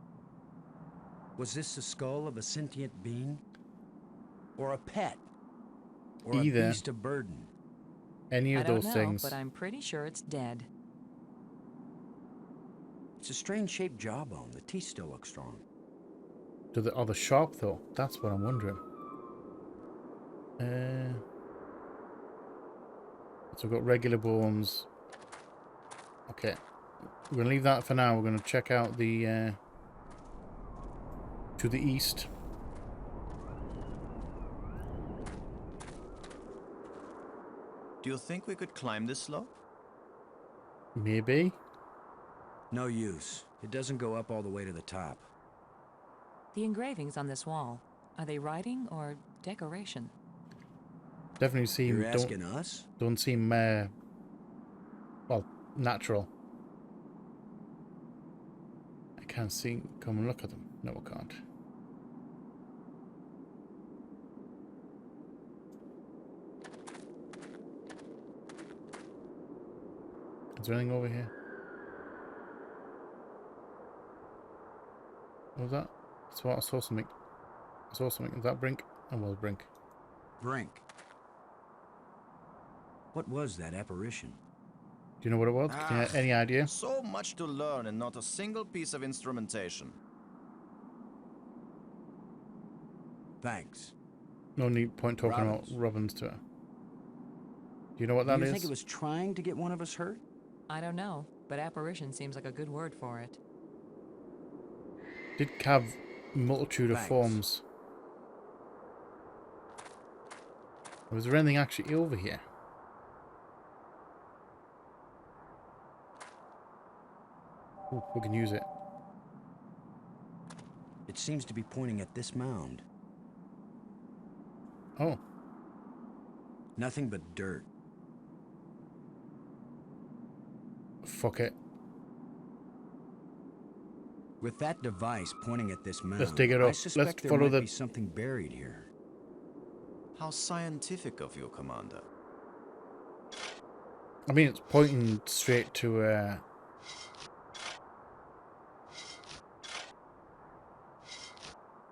Was this the skull of a sentient being? Or a pet? Or Either. a beast of burden? Any I of don't those know, things. but I'm pretty sure it's dead. It's a strange-shaped jawbone. The teeth still look strong. Are they sharp though? That's what I'm wondering. So we've got regular bones. Okay. We're going to leave that for now. We're going to check out the... to the east. Do you think we could climb this slope? Maybe. No use. It doesn't go up all the way to the top. The engravings on this wall, are they writing or decoration? Definitely seem... You're asking us? Don't seem... well, natural. I can't see... Come and look at them. No, I can't. Is there anything over here? What was that? I saw something. I saw something. Is that Brink? Oh, well, Brink. Brink. What was that apparition? Do you know what it was? Can you have any idea? So much to learn and not a single piece of instrumentation. Thanks. No need point talking Robbins. about Robbins to her. Do you know what that Do is? you think it was trying to get one of us hurt? I don't know, but apparition seems like a good word for it. Did have multitude of Thanks. forms. Was there anything actually over here? Ooh, we can use it. It seems to be pointing at this mound. Oh. Nothing but dirt. Fuck it. With that device pointing at this mound, Let's dig it up. I suspect Let's there follow might the... be something buried here. How scientific of you, Commander. I mean, it's pointing straight to...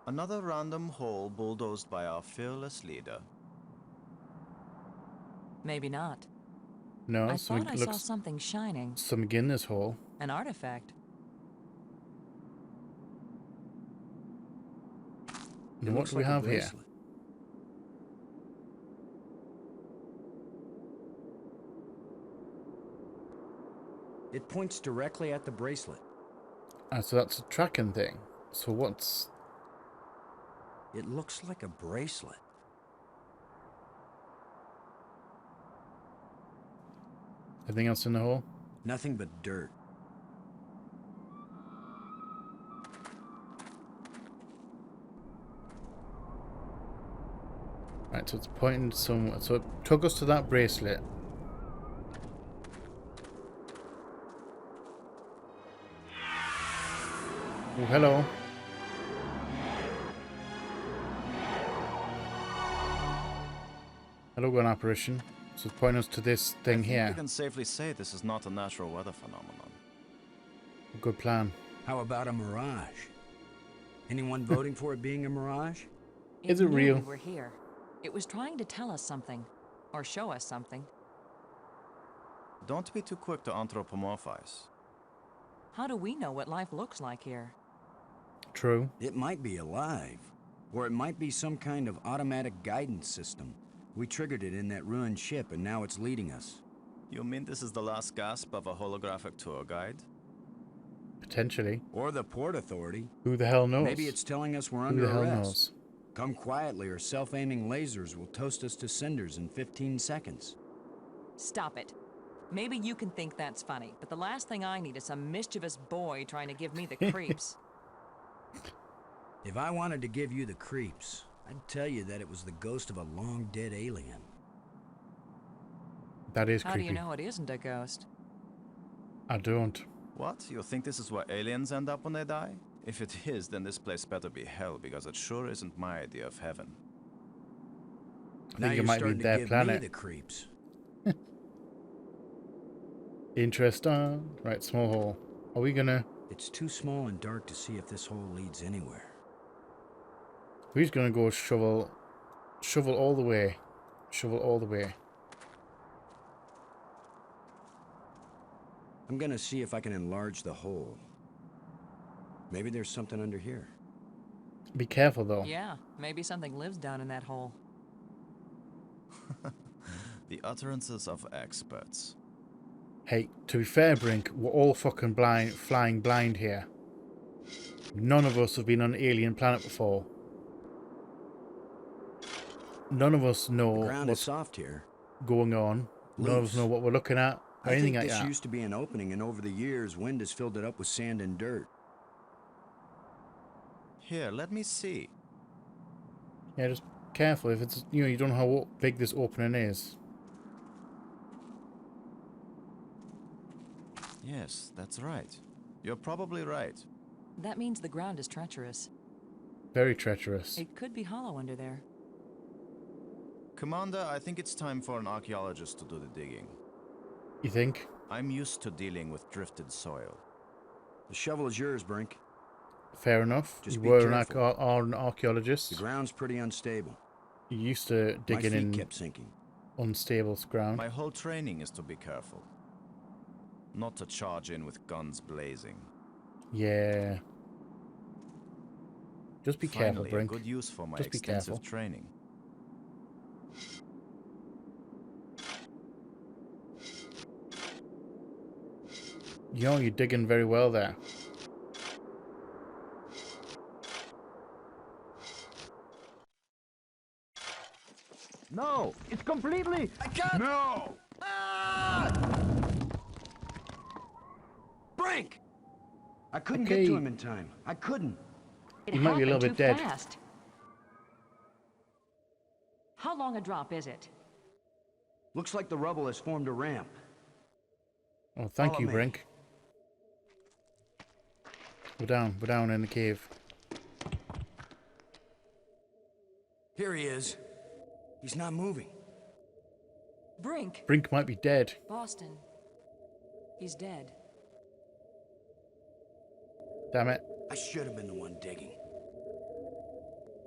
Another random hole bulldozed by our fearless leader. Maybe not. No, I something thought I saw looks... something shining. Something in this hole. An artifact. And what do we have here? It points directly at the bracelet. Ah, so that's a tracking thing. So what's... It looks like a bracelet. Anything else in the hole? Nothing but dirt. Right, So it's pointing somewhere. So it took us to that bracelet. Oh, hello. Hello, an apparition. So it's pointing us to this thing here. We can safely say this is not a natural weather phenomenon. Good plan. How about a mirage? Anyone voting for it being a mirage? Is it knew real? We were here. It was trying to tell us something, or show us something. Don't be too quick to anthropomorphize. How do we know what life looks like here? True. It might be alive. Or it might be some kind of automatic guidance system. We triggered it in that ruined ship, and now it's leading us. You mean this is the last gasp of a holographic tour guide? Potentially. Or the Port Authority. Who the hell knows? Maybe it's telling us we're Who under the hell arrest. knows? Come quietly, or self-aiming lasers will toast us to cinders in 15 seconds. Stop it. Maybe you can think that's funny, but the last thing I need is some mischievous boy trying to give me the creeps. If I wanted to give you the creeps, I'd tell you that it was the ghost of a long-dead alien. That is How creepy. do you know it isn't a ghost? I don't. What? You think this is where aliens end up when they die? If it is, then this place better be hell, because it sure isn't my idea of heaven. I think it might be their planet. Me the creeps. Interesting. Right, small hole. Are we gonna... It's too small and dark to see if this hole leads anywhere. We're gonna go shovel all the way. Shovel all the way. I'm gonna see if I can enlarge the hole. Maybe there's something under here. Be careful, though. Yeah, maybe something lives down in that hole. The utterances of experts. Hey, to be fair, Brink, we're all fucking blind, flying blind here. None of us have been on an alien planet before. None of us know The ground what's is soft here. going on. None of us know what we're looking at, or anything like this that. used to be an opening, and over the years, wind has filled it up with sand and dirt. Here, let me see. Yeah, just careful. If it's, you don't know how big this opening is. Yes, that's right. You're probably right. That means the ground is treacherous. Very treacherous. It could be hollow under there. Commander, I think it's time for an archaeologist to do the digging. You think? I'm used to dealing with drifted soil. The shovel is yours, Brink. Fair enough. Just You be were careful. an archaeologist. The ground's pretty unstable. You used to digging My feet in kept sinking. unstable ground. My whole training is to be careful. Not to charge in with guns blazing. Yeah. Just be careful, Finally, Brink. a good use for my Just be extensive careful. training. You're digging very well there. No! It's completely... I can't... No! Ah! Brink! I couldn't get to him in time. I couldn't. He might be a little bit dead. Fast. How long a drop is it? Looks like the rubble has formed a ramp. Oh, thank Follow you, me. Brink. We're down in the cave. Here he is. He's not moving. Brink! Brink might be dead. Boston. He's dead. Damn it. I should have been the one digging.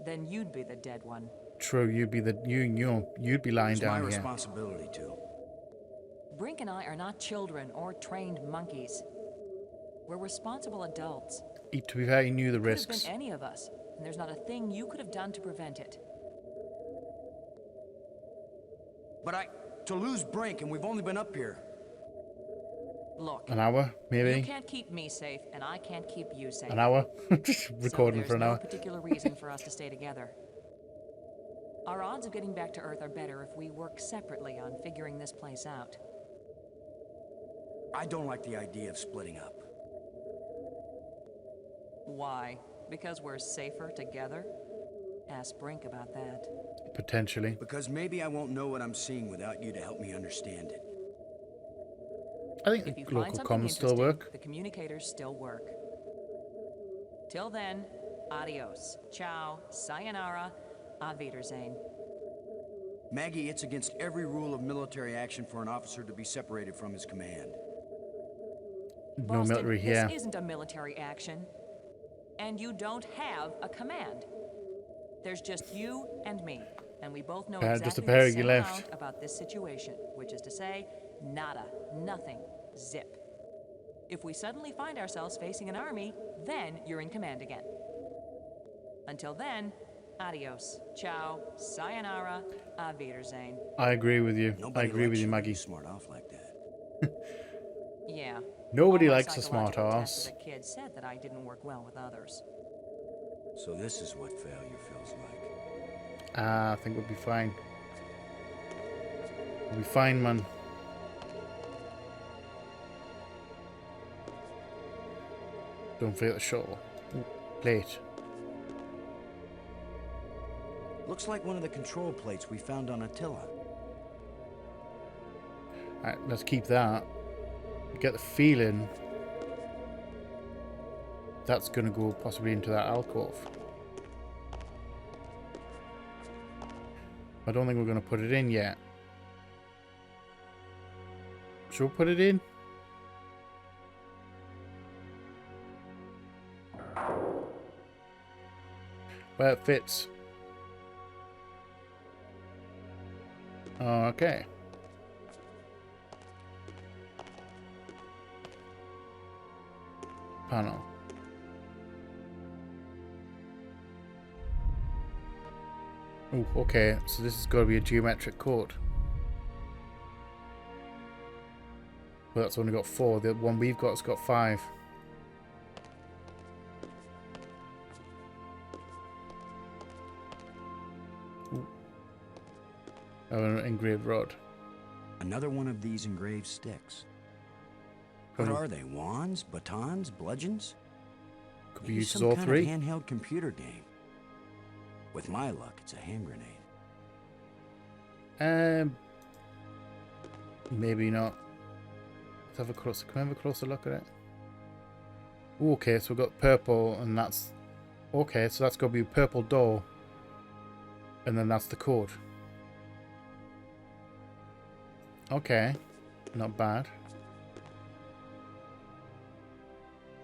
Then you'd be the dead one. True, you'd be you'd be lying It's my down here. responsibility to. Brink and I are not children or trained monkeys. We're responsible adults. To be fair, he knew the Could have risks. been any of us, and there's not a thing you could have done to prevent it. But to lose Brink, and we've only been up here. Look. An hour, maybe? You can't keep me safe, and I can't keep you safe. An hour? Recording so for an hour. there's no particular reason for us to stay together. Our odds of getting back to Earth are better if we work separately on figuring this place out. I don't like the idea of splitting up. Why? Because we're safer together? Ask Brink about that. Potentially. Because maybe I won't know what I'm seeing without you to help me understand it. I think If you the find local something comms still interesting, work. the communicators still work. Till then, adios, ciao, sayonara, auf Wiedersehen. Maggie, it's against every rule of military action for an officer to be separated from his command. No Boston, military here. this isn't a military action. And you don't have a command. There's just you and me. And we both know Just a exactly pair the of you same left. amount about this situation, which is to say, nada, nothing, zip. If we suddenly find ourselves facing an army, then you're in command again. Until then, adios, ciao, sayonara, auf Wiedersehen. I agree with you. Nobody I agree with likes you, when Maggie. smart off like that. Yeah. Nobody All my likes a smart psychological ass. tests as a kid said that I didn't work well with others. So this is what failure feels like. I think we'll be fine. We'll be fine, man. Don't forget the shuttle. Ooh, plate. Looks like one of the control plates we found on Attila. Alright, let's keep that. Get the feeling that's going to go possibly into that alcove. I don't think we're going to put it in yet. Should we put it in? Where it fits. Okay. Panel. Oh, okay. So this has got to be a geometric code. Well, that's only got 4. The one we've got has got 5. Ooh. Oh, an engraved rod. Another one of these engraved sticks. What are they? Wands? Batons? Bludgeons? Could be Maybe used as some all kind 3. of handheld computer game. With my luck, it's a hand grenade. Maybe not. Let's have a closer. Can we have a closer look at it? Ooh, okay, so we've got purple, and that's okay. So that's got to be purple door, and then that's the code. Okay, not bad.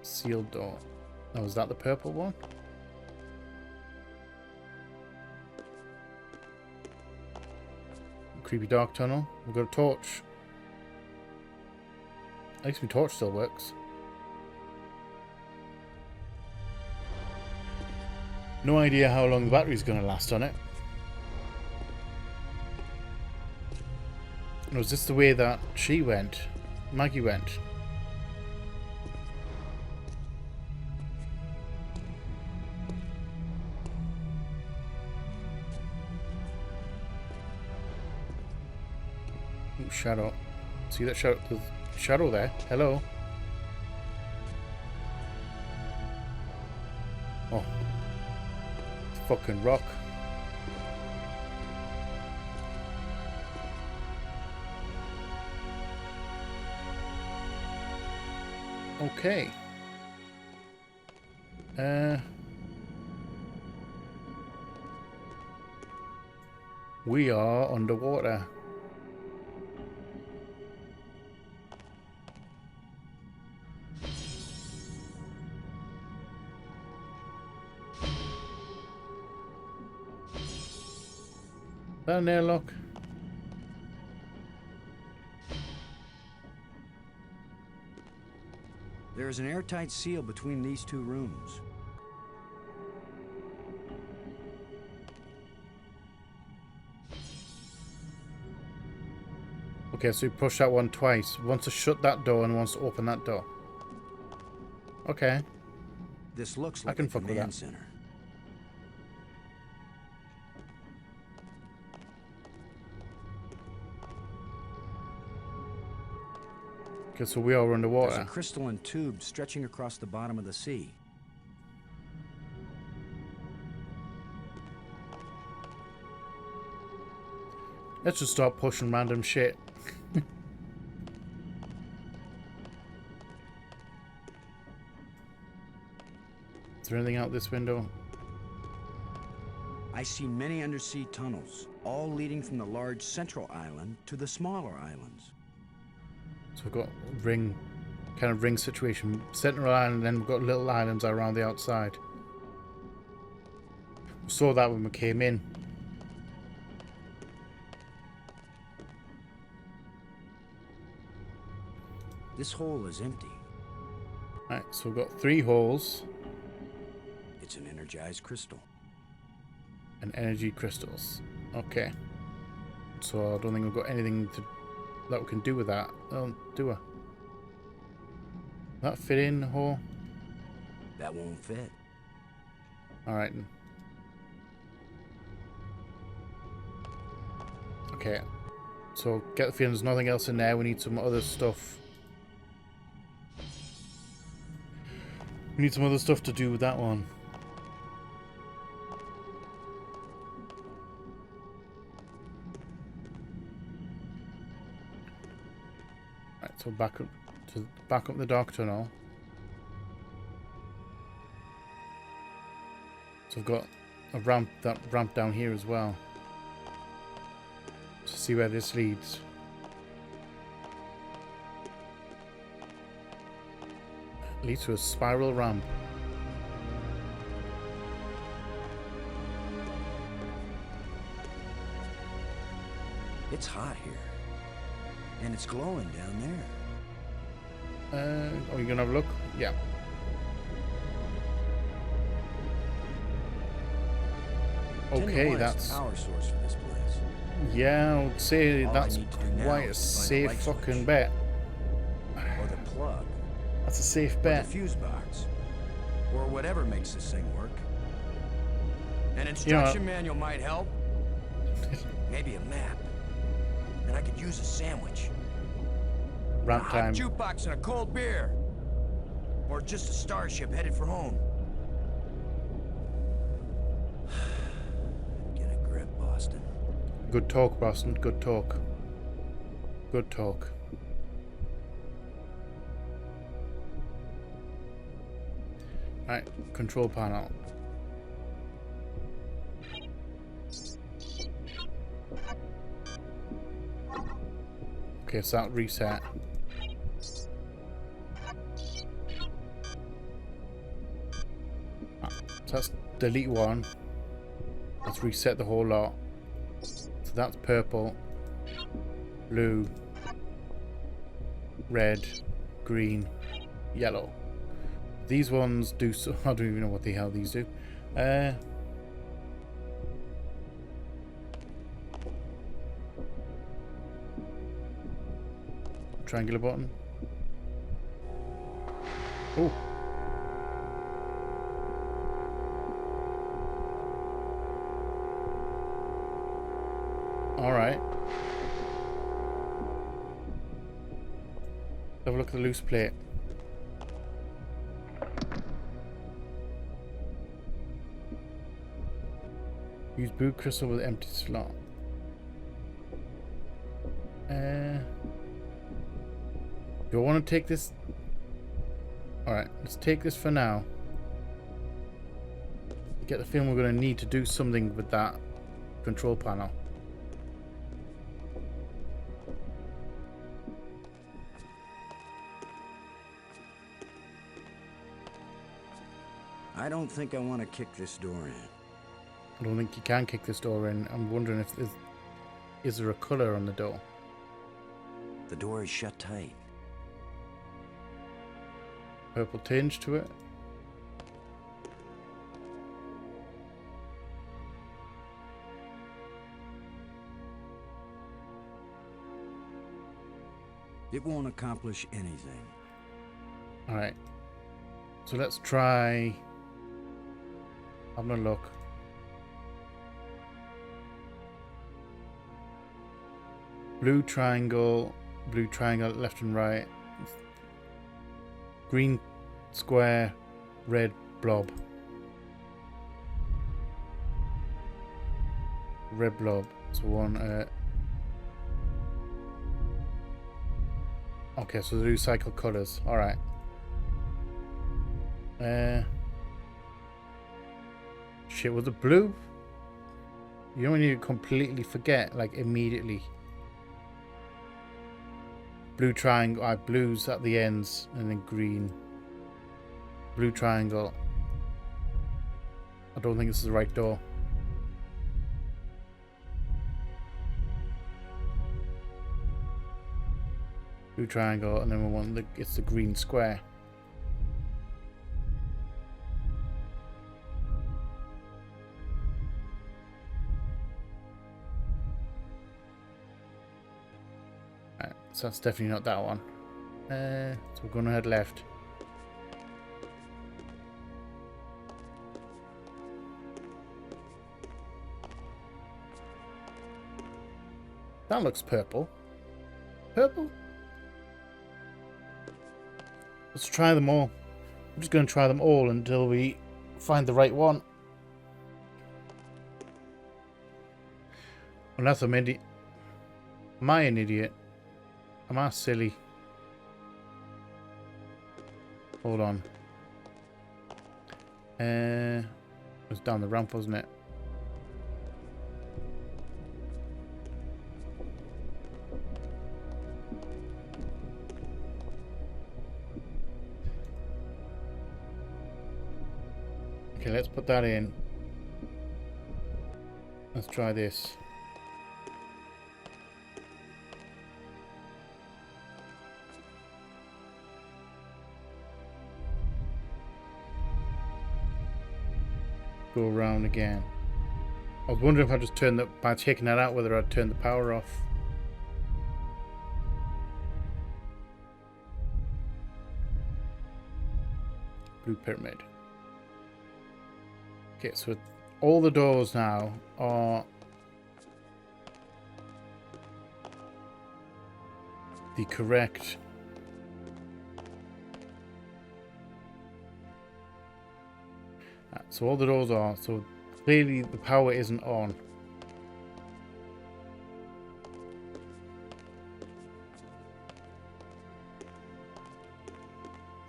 Sealed door. Oh, is that the purple one? Creepy dark tunnel. We've got a torch. At least my torch still works. No idea how long the battery's going to last on it. Was this the way that she went? Maggie went? Ooh, shadow. See that shadow? There's a shadow there. Hello. Oh. Fucking rock. Okay. We are underwater. Down there, look. There is an airtight seal between these two rooms. Okay, so you push that one twice. Once to shut that door and once to open that door. Okay. This looks I like can a fuck with command that. center. Okay, so we are underwater. There's a crystalline tube stretching across the bottom of the sea. Let's just start pushing random shit. Is there anything out this window? I see many undersea tunnels, all leading from the large central island to the smaller islands. So we've got ring, kind of ring situation. Central island, and then we've got little islands around the outside. We saw that when we came in. This hole is empty. Right, so we've got 3 holes. It's an energized crystal. And energy crystals. Okay. So I don't think we've got anything that we can do with that. Oh, do I? That fit in the hole? That won't fit. Alright. Okay. So get the feeling there's nothing else in there. We need some other stuff. We need some other stuff to do with that one. Right, so back up the dark tunnel. So I've got a ramp down here as well. To see where this leads. Leads to a spiral ramp. It's hot here. And it's glowing down there. Are you gonna have a look? Yeah. Okay, that's power source for this place. Yeah, I would say All that's I need to do now quite a is find safe light fucking switch. bet. Or the plug. That's a safe Or bet. the fuse box. Or whatever makes this thing work. An You know instruction manual might help. Maybe a map. And I could use a sandwich. Ramp a time. hot jukebox and a cold beer. Or just a starship headed for home. Get a grip, Boston. Good talk, Boston. Good talk. Good talk. Right, control panel. Okay, so that reset. So that's delete one. Let's reset the whole lot. So that's purple, blue, red, green, yellow. These ones do so. I don't even know what the hell these do. Triangular button. Oh. All right. Have a look at the loose plate. Use blue crystal with empty slot. Do I want to take this? Alright, let's take this for now. Get the feeling we're going to need to do something with that control panel. I don't think I want to kick this door in. I don't think you can kick this door in. I'm wondering if is there a color on the door? The door is shut tight. Purple tinge to it. It won't accomplish anything. Alright. So let's try having a look. Blue triangle left and right. Green square, red blob. Red blob. So one Okay, so they recycle colors. All right. Shit, was it blue? You know when you completely forget, like immediately. Blue triangle, blues at the ends, and then green. Blue triangle. I don't think this is the right door. Blue triangle, and then we want it's the green square. Right, so that's definitely not that one. So we're going to head left. That looks purple. Purple? Let's try them all. I'm just going to try them all until we find the right one. Unless I'm idiot. Am I an idiot? Am I silly? Hold on. It was down the ramp, wasn't it? Okay, let's put that in. Let's try this. Go around again. I was wondering if I just turned by taking that out, whether I'd turn the power off. Blue pyramid. Okay, so all the doors now are the correct so all the doors are, so clearly the power isn't on.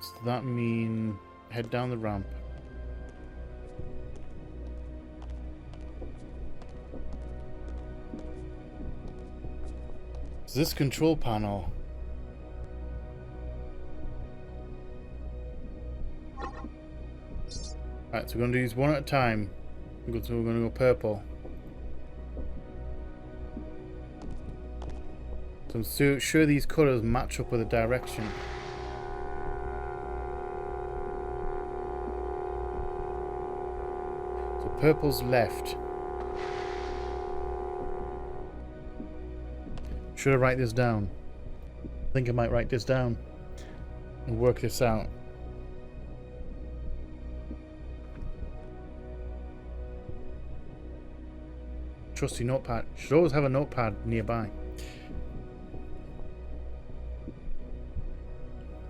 So that means head down the ramp. So this control panel. Right, so we're going to do these one at a time. So we're going to go purple. So I'm sure these colours match up with the direction. So purple's left. Should I write this down? I think I might write this down and work this out. Trusty notepad. Should always have a notepad nearby.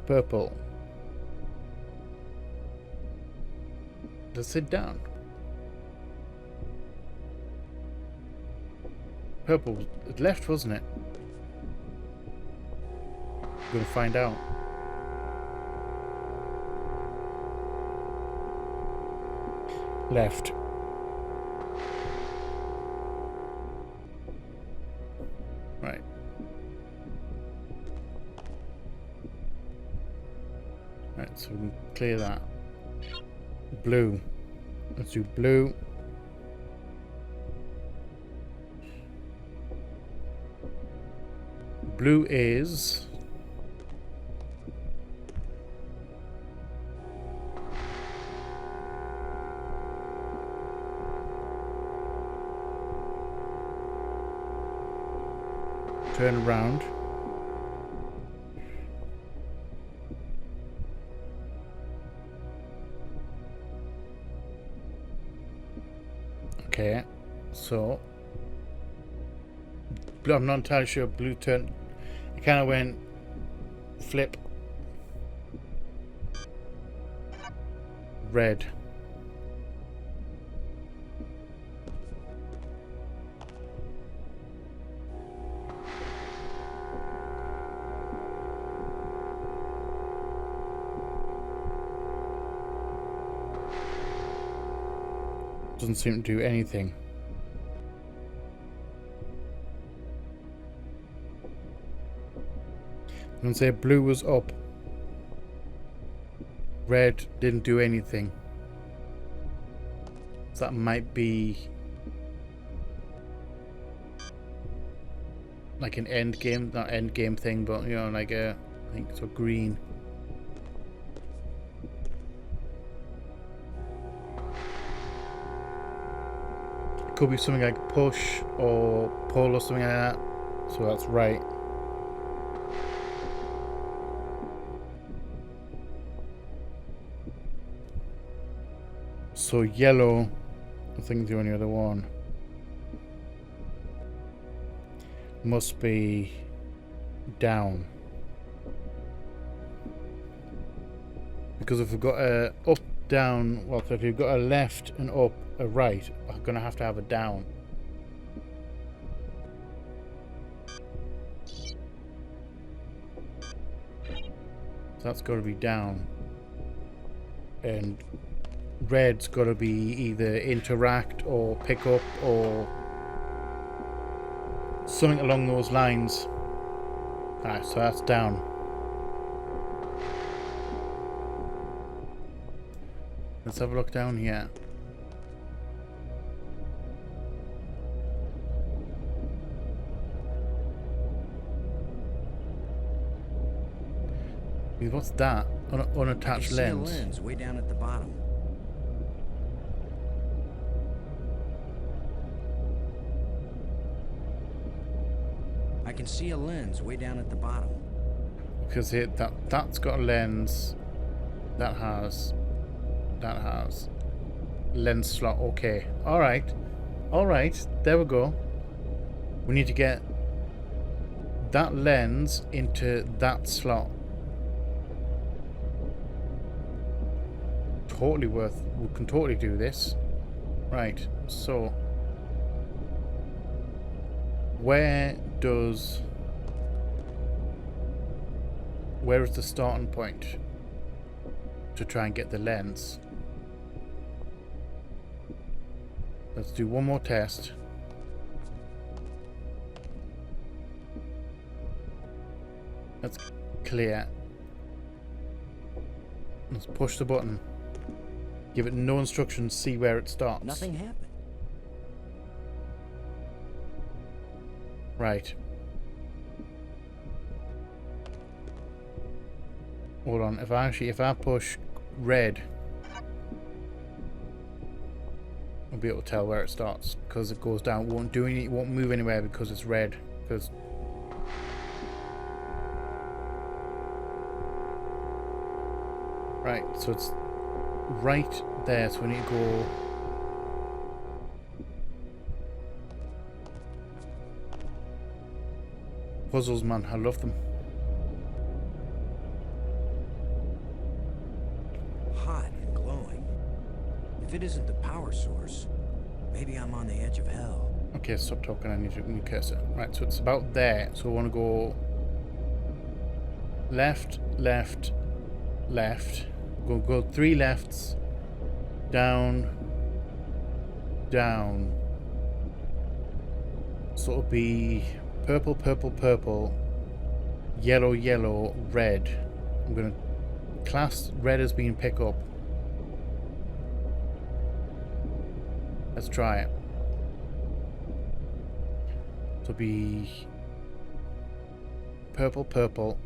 Purple. Just sit down. Purple was left, wasn't it? We're gonna find out. Left. Right. Right, so we can clear that. Blue. Let's do blue. Blue is... turn around. Okay, so blue, I'm not entirely sure. Blue turned. It kind of went flip. Red. Doesn't seem to do anything. I'm gonna say blue was up. Red didn't do anything. So that might be like an end game, not end game thing, but you know, like a, I think so, green. It could be something like push or pull or something like that. So that's right. So yellow, I think the only other one must be down, because if we've got a up, down, well, so if you've got a left and up, a right, I'm gonna have to have a down. So that's got to be down, and red's got to be either interact or pick up or something along those lines. Alright, so that's down. Let's have a look down here. What's that? Unattached lens. Lens way down at the bottom. I can see a lens way down at the bottom. Because that's got a lens. That has lens slot. Okay. Alright. Alright. There we go. We need to get that lens into that slot. Totally worth. We can totally do this. Right. So where is the starting point to try and get the lens? Let's do one more test. That's clear. Let's push the button. Give it no instructions, see where it starts. Nothing happened. Right. Hold on. If I push red, I'll be able to tell where it starts, because it goes down. It won't move anywhere because it's red. Because right, so it's right there. So we need to go. Puzzles, man, I love them. Hot and glowing. If it isn't the power source, maybe I'm on the edge of hell. Okay, stop talking. I need a new cursor. Right, so it's about there. So we want to go left, left, left. We'll go 3 lefts. Down, down. So it'll be purple, purple, purple, yellow, yellow, red. I'm going to class red as being pick up. Let's try it. So it'll be purple, purple.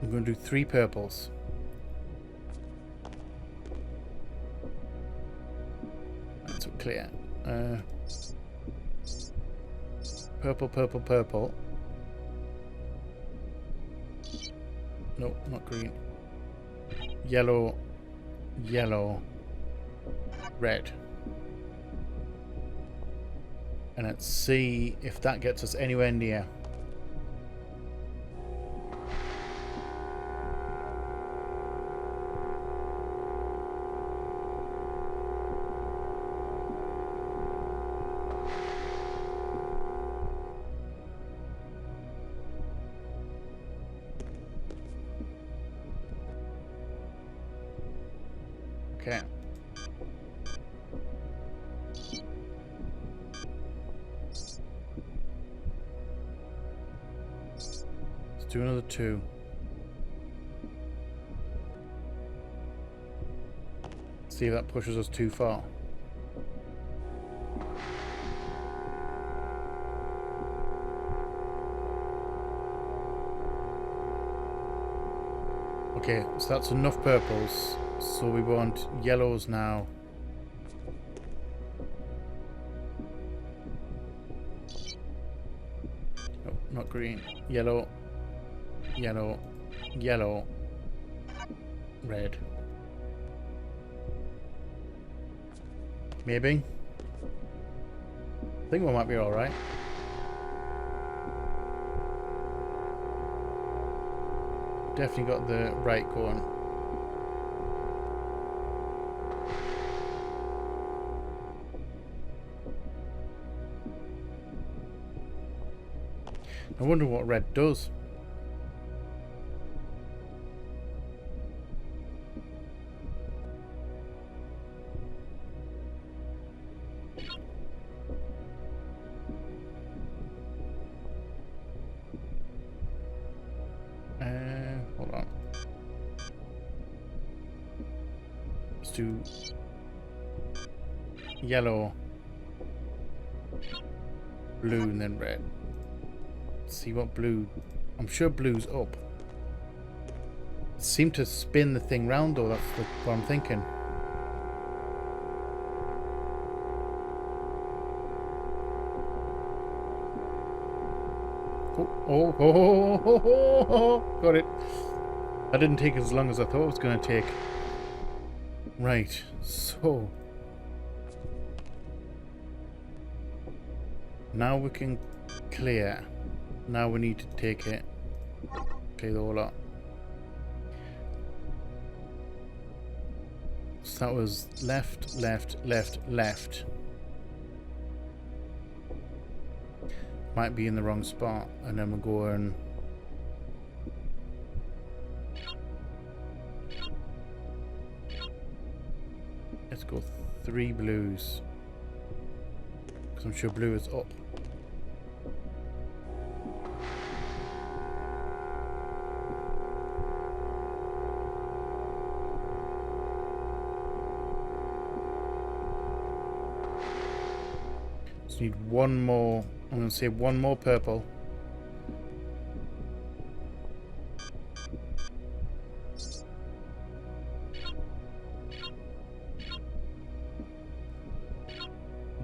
I'm going to do 3 purples. That's clear. Purple, purple, purple. No, not green. Yellow, yellow, red. And let's see if that gets us anywhere near. Okay. do another 2. See if that pushes us too far. Okay, so that's enough purples. So we want yellows now. Oh, not green. Yellow. Yellow. Yellow. Red. Maybe. I think we might be alright. Definitely got the right going. I wonder what red does. Hold on. Let's do yellow, blue, and then red. Let's see what blue. I'm sure blue's up. Seem to spin the thing round though. That's what I'm thinking. Oh, got it. That didn't take as long as I thought it was going to take. Right, so now we can clear. Now we need to take it. Clear the whole lot. So that was left, left, left, left. Might be in the wrong spot, and then we're going. Let's go 3 blues, because I'm sure blue is up. Just need one more. I'm going to say one more purple.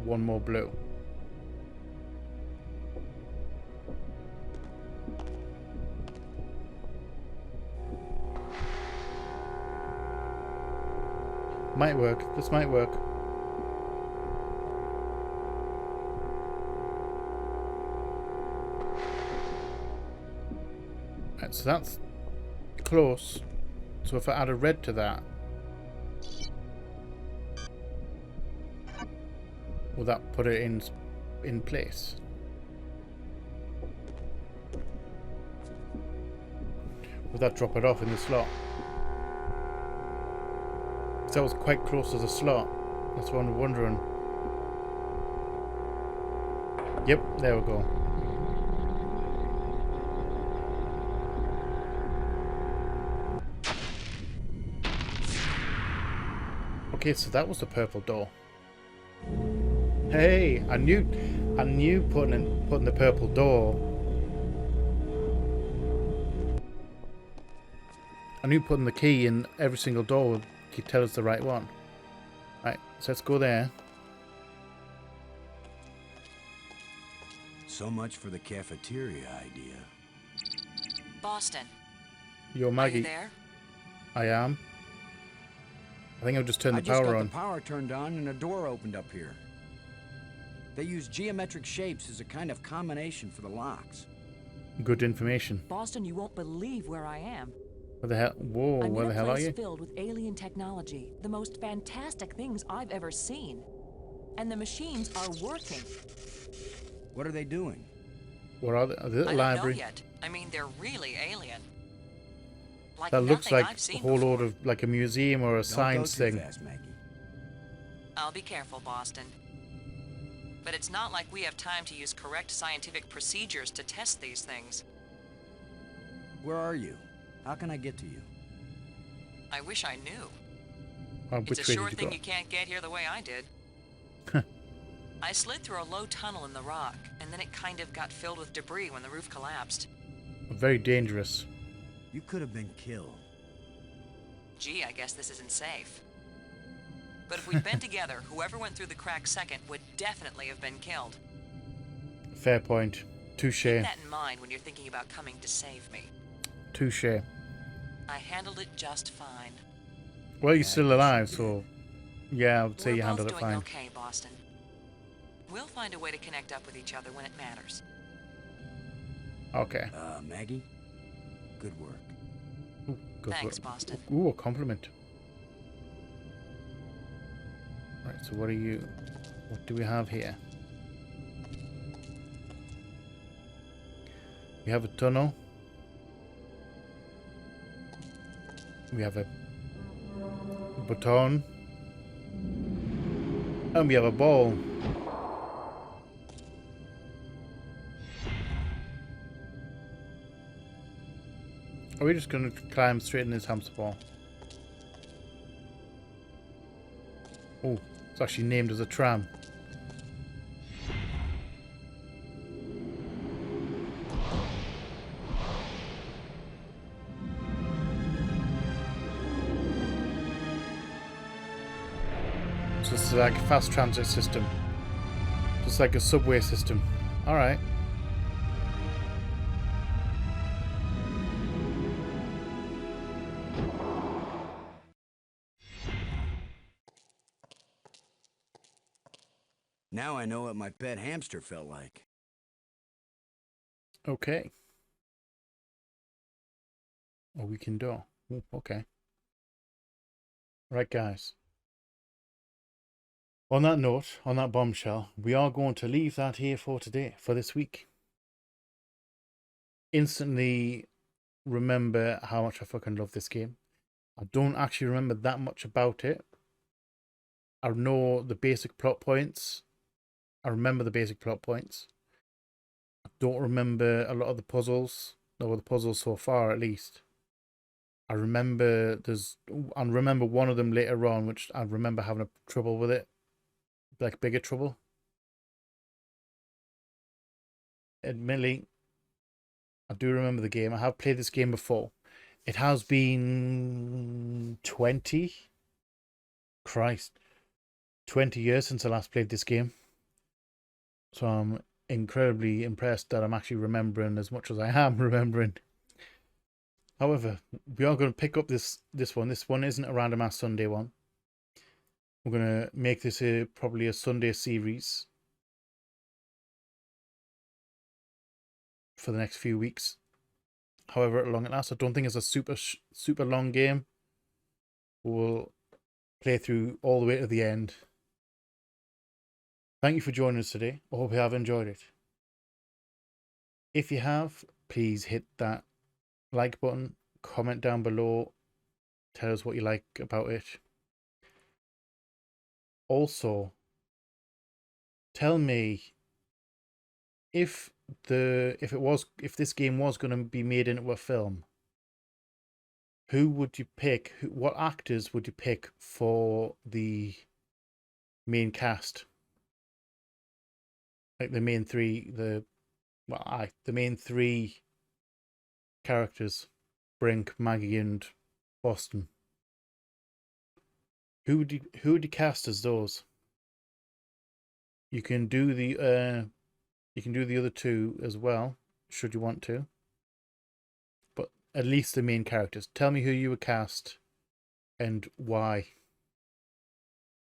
One more blue. Might work. This might work. Right, so that's close. So if I add a red to that, will that put it in place? Will that drop it off in the slot? Because that was quite close to the slot. That's what I'm wondering. Yep, there we go. Okay, so that was the purple door. Hey, I knew putting the purple door. I knew putting the key in every single door would tell us the right one. Right, so let's go there. So much for the cafeteria idea. Boston. Yo, Maggie. Are you there? I am. I think I've just turned the power on. I just got the power turned on and a door opened up here. They use geometric shapes as a kind of combination for the locks. Good information. Boston, you won't believe where I am. Where the hell? Whoa, where the hell are you? I'm in a place filled with alien technology, the most fantastic things I've ever seen. And the machines are working. What are they doing? What are they? Are they I library? don't know yet. I mean, they're really alien. Like That looks like I've seen a whole before. load of like a museum or a science Don't go too thing. fast, Maggie. I'll be careful, Boston. But it's not like we have time to use correct scientific procedures to test these things. Where are you? How can I get to you? I wish I knew. Which It's a way sure did you thing go? you can't get here the way I did. I slid through a low tunnel in the rock, and then it kind of got filled with debris when the roof collapsed. Very dangerous. You could have been killed. Gee, I guess this isn't safe. But if we'd been together, whoever went through the crack second would definitely have been killed. Fair point. Touche. Keep that in mind when you're thinking about coming to save me. Touche. I handled it just fine. Well, you're still alive, so yeah, I would say you We're handled both it doing fine. okay, Boston. We'll find a way to connect up with each other when it matters. Okay. Maggie? Good work. Ooh, good Thanks, work. Boston. Ooh, a compliment. Right, so what do we have here? We have a tunnel. We have a baton. And we have a ball. Are we just going to climb straight in this hamster ball? Oh, it's actually named as a tram. So it's like a fast transit system. Just like a subway system. Alright. Now I know what my pet hamster felt like. Okay. Oh, we can do. Ooh, okay. Right, guys. On that note, on that bombshell, we are going to leave that here for today, for this week. Instantly remember how much I fucking love this game. I don't actually remember that much about it. I know the basic plot points. I remember the basic plot points. I don't remember a lot of the puzzles, or the puzzles so far at least. I remember one of them later on, which I remember having trouble with it. Like bigger trouble. Admittedly, I do remember the game. I have played this game before. It has been 20 years since I last played this game. So I'm incredibly impressed that I'm actually remembering as much as I am remembering. However, we are going to pick up this one. This one isn't a Random Ass Sunday one. We're going to make this probably a Sunday series for the next few weeks. However long it lasts. I don't think it's a super long game. We'll play through all the way to the end. Thank you for joining us today. I hope you have enjoyed it. If you have, please hit that like button, comment down below, tell us what you like about it. Also, tell me if this game was going to be made into a film, who would you pick? What actors would you pick for the main cast? Like the main three, the main three characters, Brink, Maggie, and Boston. Who would you cast as those? You can do the other two as well, should you want to. But at least the main characters. Tell me who you would cast and why.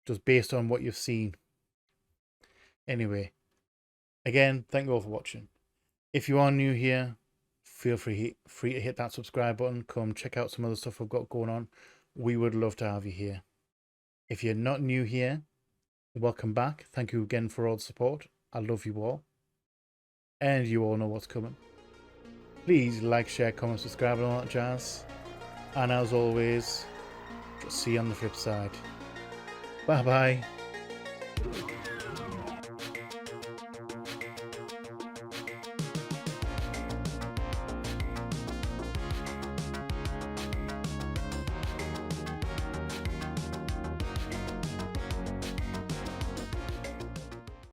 Just based on what you've seen. Anyway, again, thank you all for watching. If you are new here, feel free to hit that subscribe button. Come check out some other stuff we've got going on. We would love to have you here. If you're not new here, welcome back. Thank you again for all the support. I love you all. And you all know what's coming. Please like, share, comment, subscribe, and all that jazz. And as always, see you on the flip side. Bye bye.